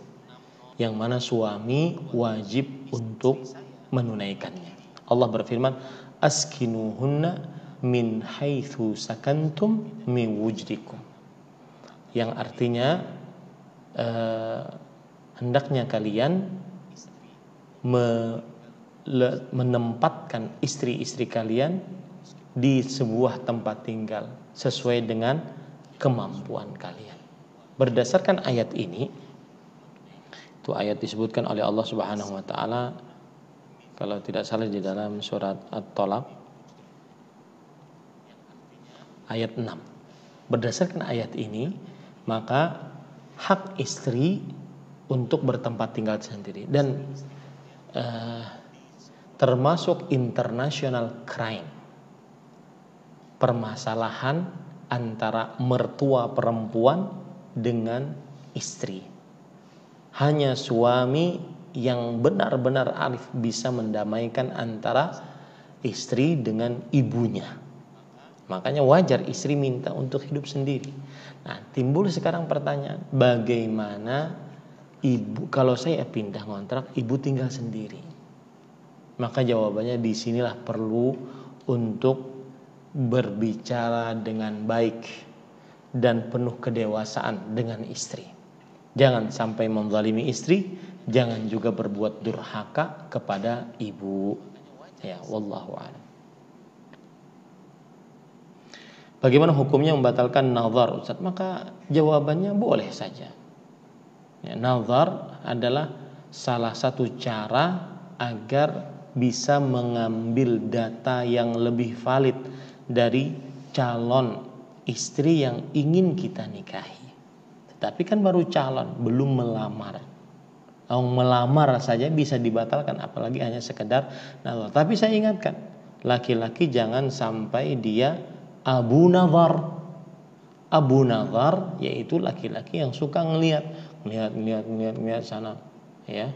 Speaker 2: yang mana suami wajib untuk menunaikannya. Allah berfirman, askinuhunna min haitsu sakantum min wujdikum, yang artinya hendaknya kalian menempatkan istri-istri kalian di sebuah tempat tinggal sesuai dengan kemampuan kalian. Berdasarkan ayat ini, itu ayat disebutkan oleh Allah Subhanahu wa taala kalau tidak salah di dalam surat At-Tolaq ayat 6. Berdasarkan ayat ini, maka hak istri untuk bertempat tinggal sendiri, dan termasuk international crime, permasalahan antara mertua perempuan dengan istri. Hanya suami yang benar-benar arif bisa mendamaikan antara istri dengan ibunya. Makanya wajar istri minta untuk hidup sendiri. Nah, timbul sekarang pertanyaan, bagaimana ibu kalau saya pindah kontrak, ibu tinggal sendiri? Maka jawabannya disinilah perlu untuk berbicara dengan baik dan penuh kedewasaan dengan istri. Jangan sampai menzalimi istri, jangan juga berbuat durhaka kepada ibu. Ya, wallahu a'lam. Bagaimana hukumnya membatalkan nazar, Ustaz? Maka jawabannya boleh saja. Ya, nazar adalah salah satu cara agar bisa mengambil data yang lebih valid dari calon istri yang ingin kita nikahi. Tetapi kan baru calon, belum melamar. Melamar saja bisa dibatalkan, apalagi hanya sekedar nazar. Tapi saya ingatkan, laki-laki jangan sampai dia abu nazar. Abu nazar yaitu laki-laki yang suka ngelihat sana, ya.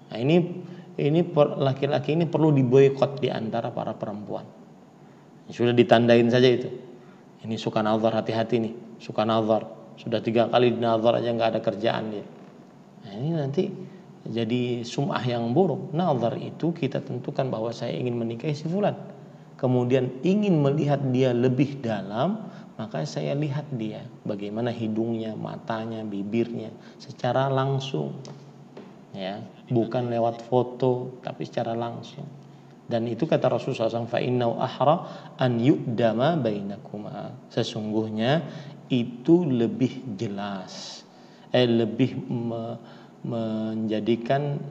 Speaker 2: Nah, ini laki-laki ini perlu diboikot di antara para perempuan. Sudah ditandain saja itu. Ini suka nazar, hati-hati nih, suka nazar. Sudah 3 kali nazar aja nggak ada kerjaan dia. Nah, ini nanti jadi sum'ah yang buruk. Nazar itu kita tentukan bahwa saya ingin menikahi si fulan. Kemudian ingin melihat dia lebih dalam, maka saya lihat dia bagaimana hidungnya, matanya, bibirnya secara langsung. Ya, bukan lewat foto tapi secara langsung. Dan itu kata Rasulullah SAW, fa innau ahra an yu'dama bainakuma. Sesungguhnya itu lebih jelas, lebih menjadikan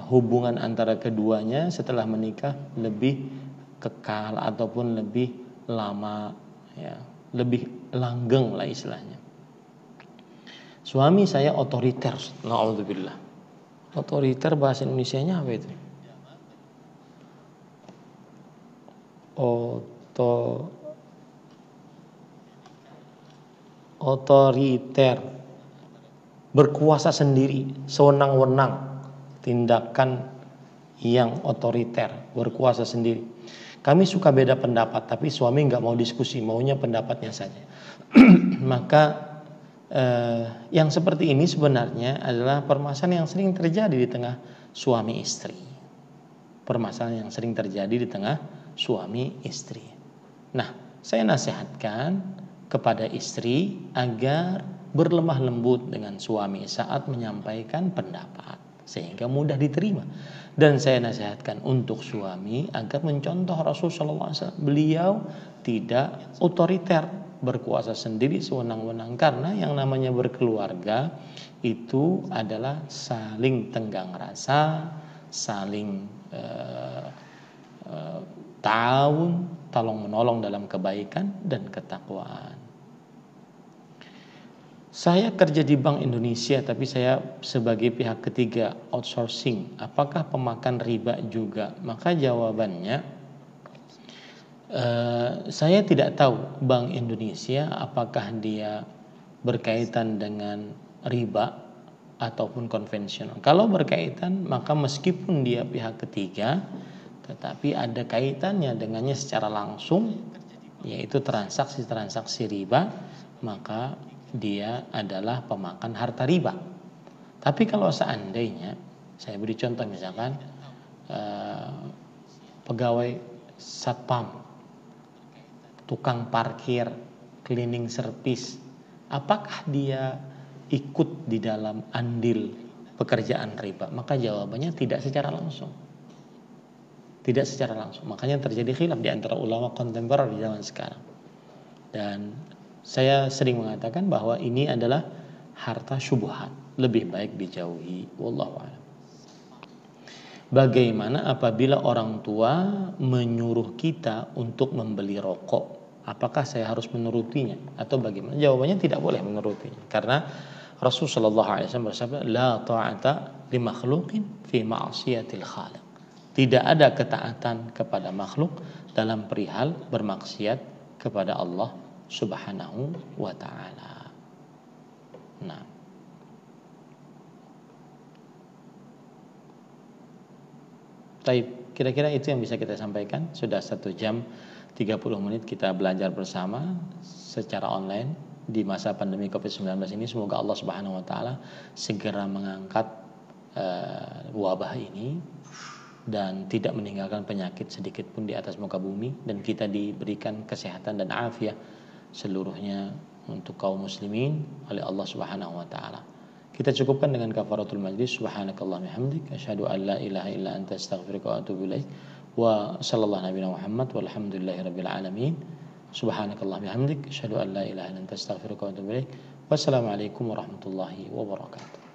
Speaker 2: hubungan antara keduanya setelah menikah lebih kekal ataupun lebih lama, ya, lebih langgeng lah istilahnya. Suami saya otoriter, na'udzubillah. Otoriter bahasa Indonesianya apa itu? Otoriter, berkuasa sendiri, sewenang-wenang, tindakan yang otoriter, berkuasa sendiri. Kami suka beda pendapat, tapi suami nggak mau diskusi, maunya pendapatnya saja. Maka yang seperti ini sebenarnya adalah permasalahan yang sering terjadi di tengah suami istri. Permasalahan yang sering terjadi di tengah suami istri. Nah, saya nasihatkan kepada istri agar berlemah lembut dengan suami saat menyampaikan pendapat sehingga mudah diterima. Dan saya nasihatkan untuk suami agar mencontoh Rasulullah SAW. Beliau tidak otoriter, berkuasa sendiri sewenang-wenang, karena yang namanya berkeluarga itu adalah saling tenggang rasa, saling tolong menolong dalam kebaikan dan ketakwaan. Saya kerja di Bank Indonesia, tapi saya sebagai pihak ketiga outsourcing. Apakah pemakan riba juga? Maka jawabannya, saya tidak tahu Bank Indonesia apakah dia berkaitan dengan riba ataupun konvensional. Kalau berkaitan, maka meskipun dia pihak ketiga, tetapi ada kaitannya dengannya secara langsung, yaitu transaksi-transaksi riba, maka dia adalah pemakan harta riba. Tapi kalau seandainya, saya beri contoh misalkan pegawai satpam, tukang parkir, cleaning service, apakah dia ikut di dalam andil pekerjaan riba? Maka jawabannya tidak secara langsung. Tidak secara langsung. Makanya terjadi khilaf di antara ulama kontemporer di zaman sekarang. Dan saya sering mengatakan bahwa ini adalah harta syubhat, lebih baik dijauhi. Wallahu a'lam. Bagaimana apabila orang tua menyuruh kita untuk membeli rokok? Apakah saya harus menurutinya atau bagaimana? Jawabannya tidak boleh menurutinya, karena Rasulullah SAW bersabda, la ta'ata li makhluqin fi ma'siyatil khaliq. Tidak ada ketaatan kepada makhluk dalam perihal bermaksiat kepada Allah Subhanahu wa ta'ala. Nah, baik, kira-kira itu yang bisa kita sampaikan. Sudah 1 jam 30 menit kita belajar bersama secara online di masa pandemi COVID-19 ini. Semoga Allah Subhanahu wa ta'ala segera mengangkat wabah ini dan tidak meninggalkan penyakit sedikit pun di atas muka bumi, dan kita diberikan kesehatan dan afiat seluruhnya untuk kaum muslimin oleh Allah Subhanahu wa ta'ala. Kita cukupkan dengan kafaratul majlis. Subhanakallahumma hamdik asyhadu an la ilaha illa anta astaghfiruka wa atubu ilaik. Wa sallallahu nabiyana Muhammad walhamdulillahi rabbil alamin. Subhanakallahumma hamdik asyhadu an la ilaha illa anta astaghfiruka wa atubu ilaik. Wassalamualaikum warahmatullahi wabarakatuh.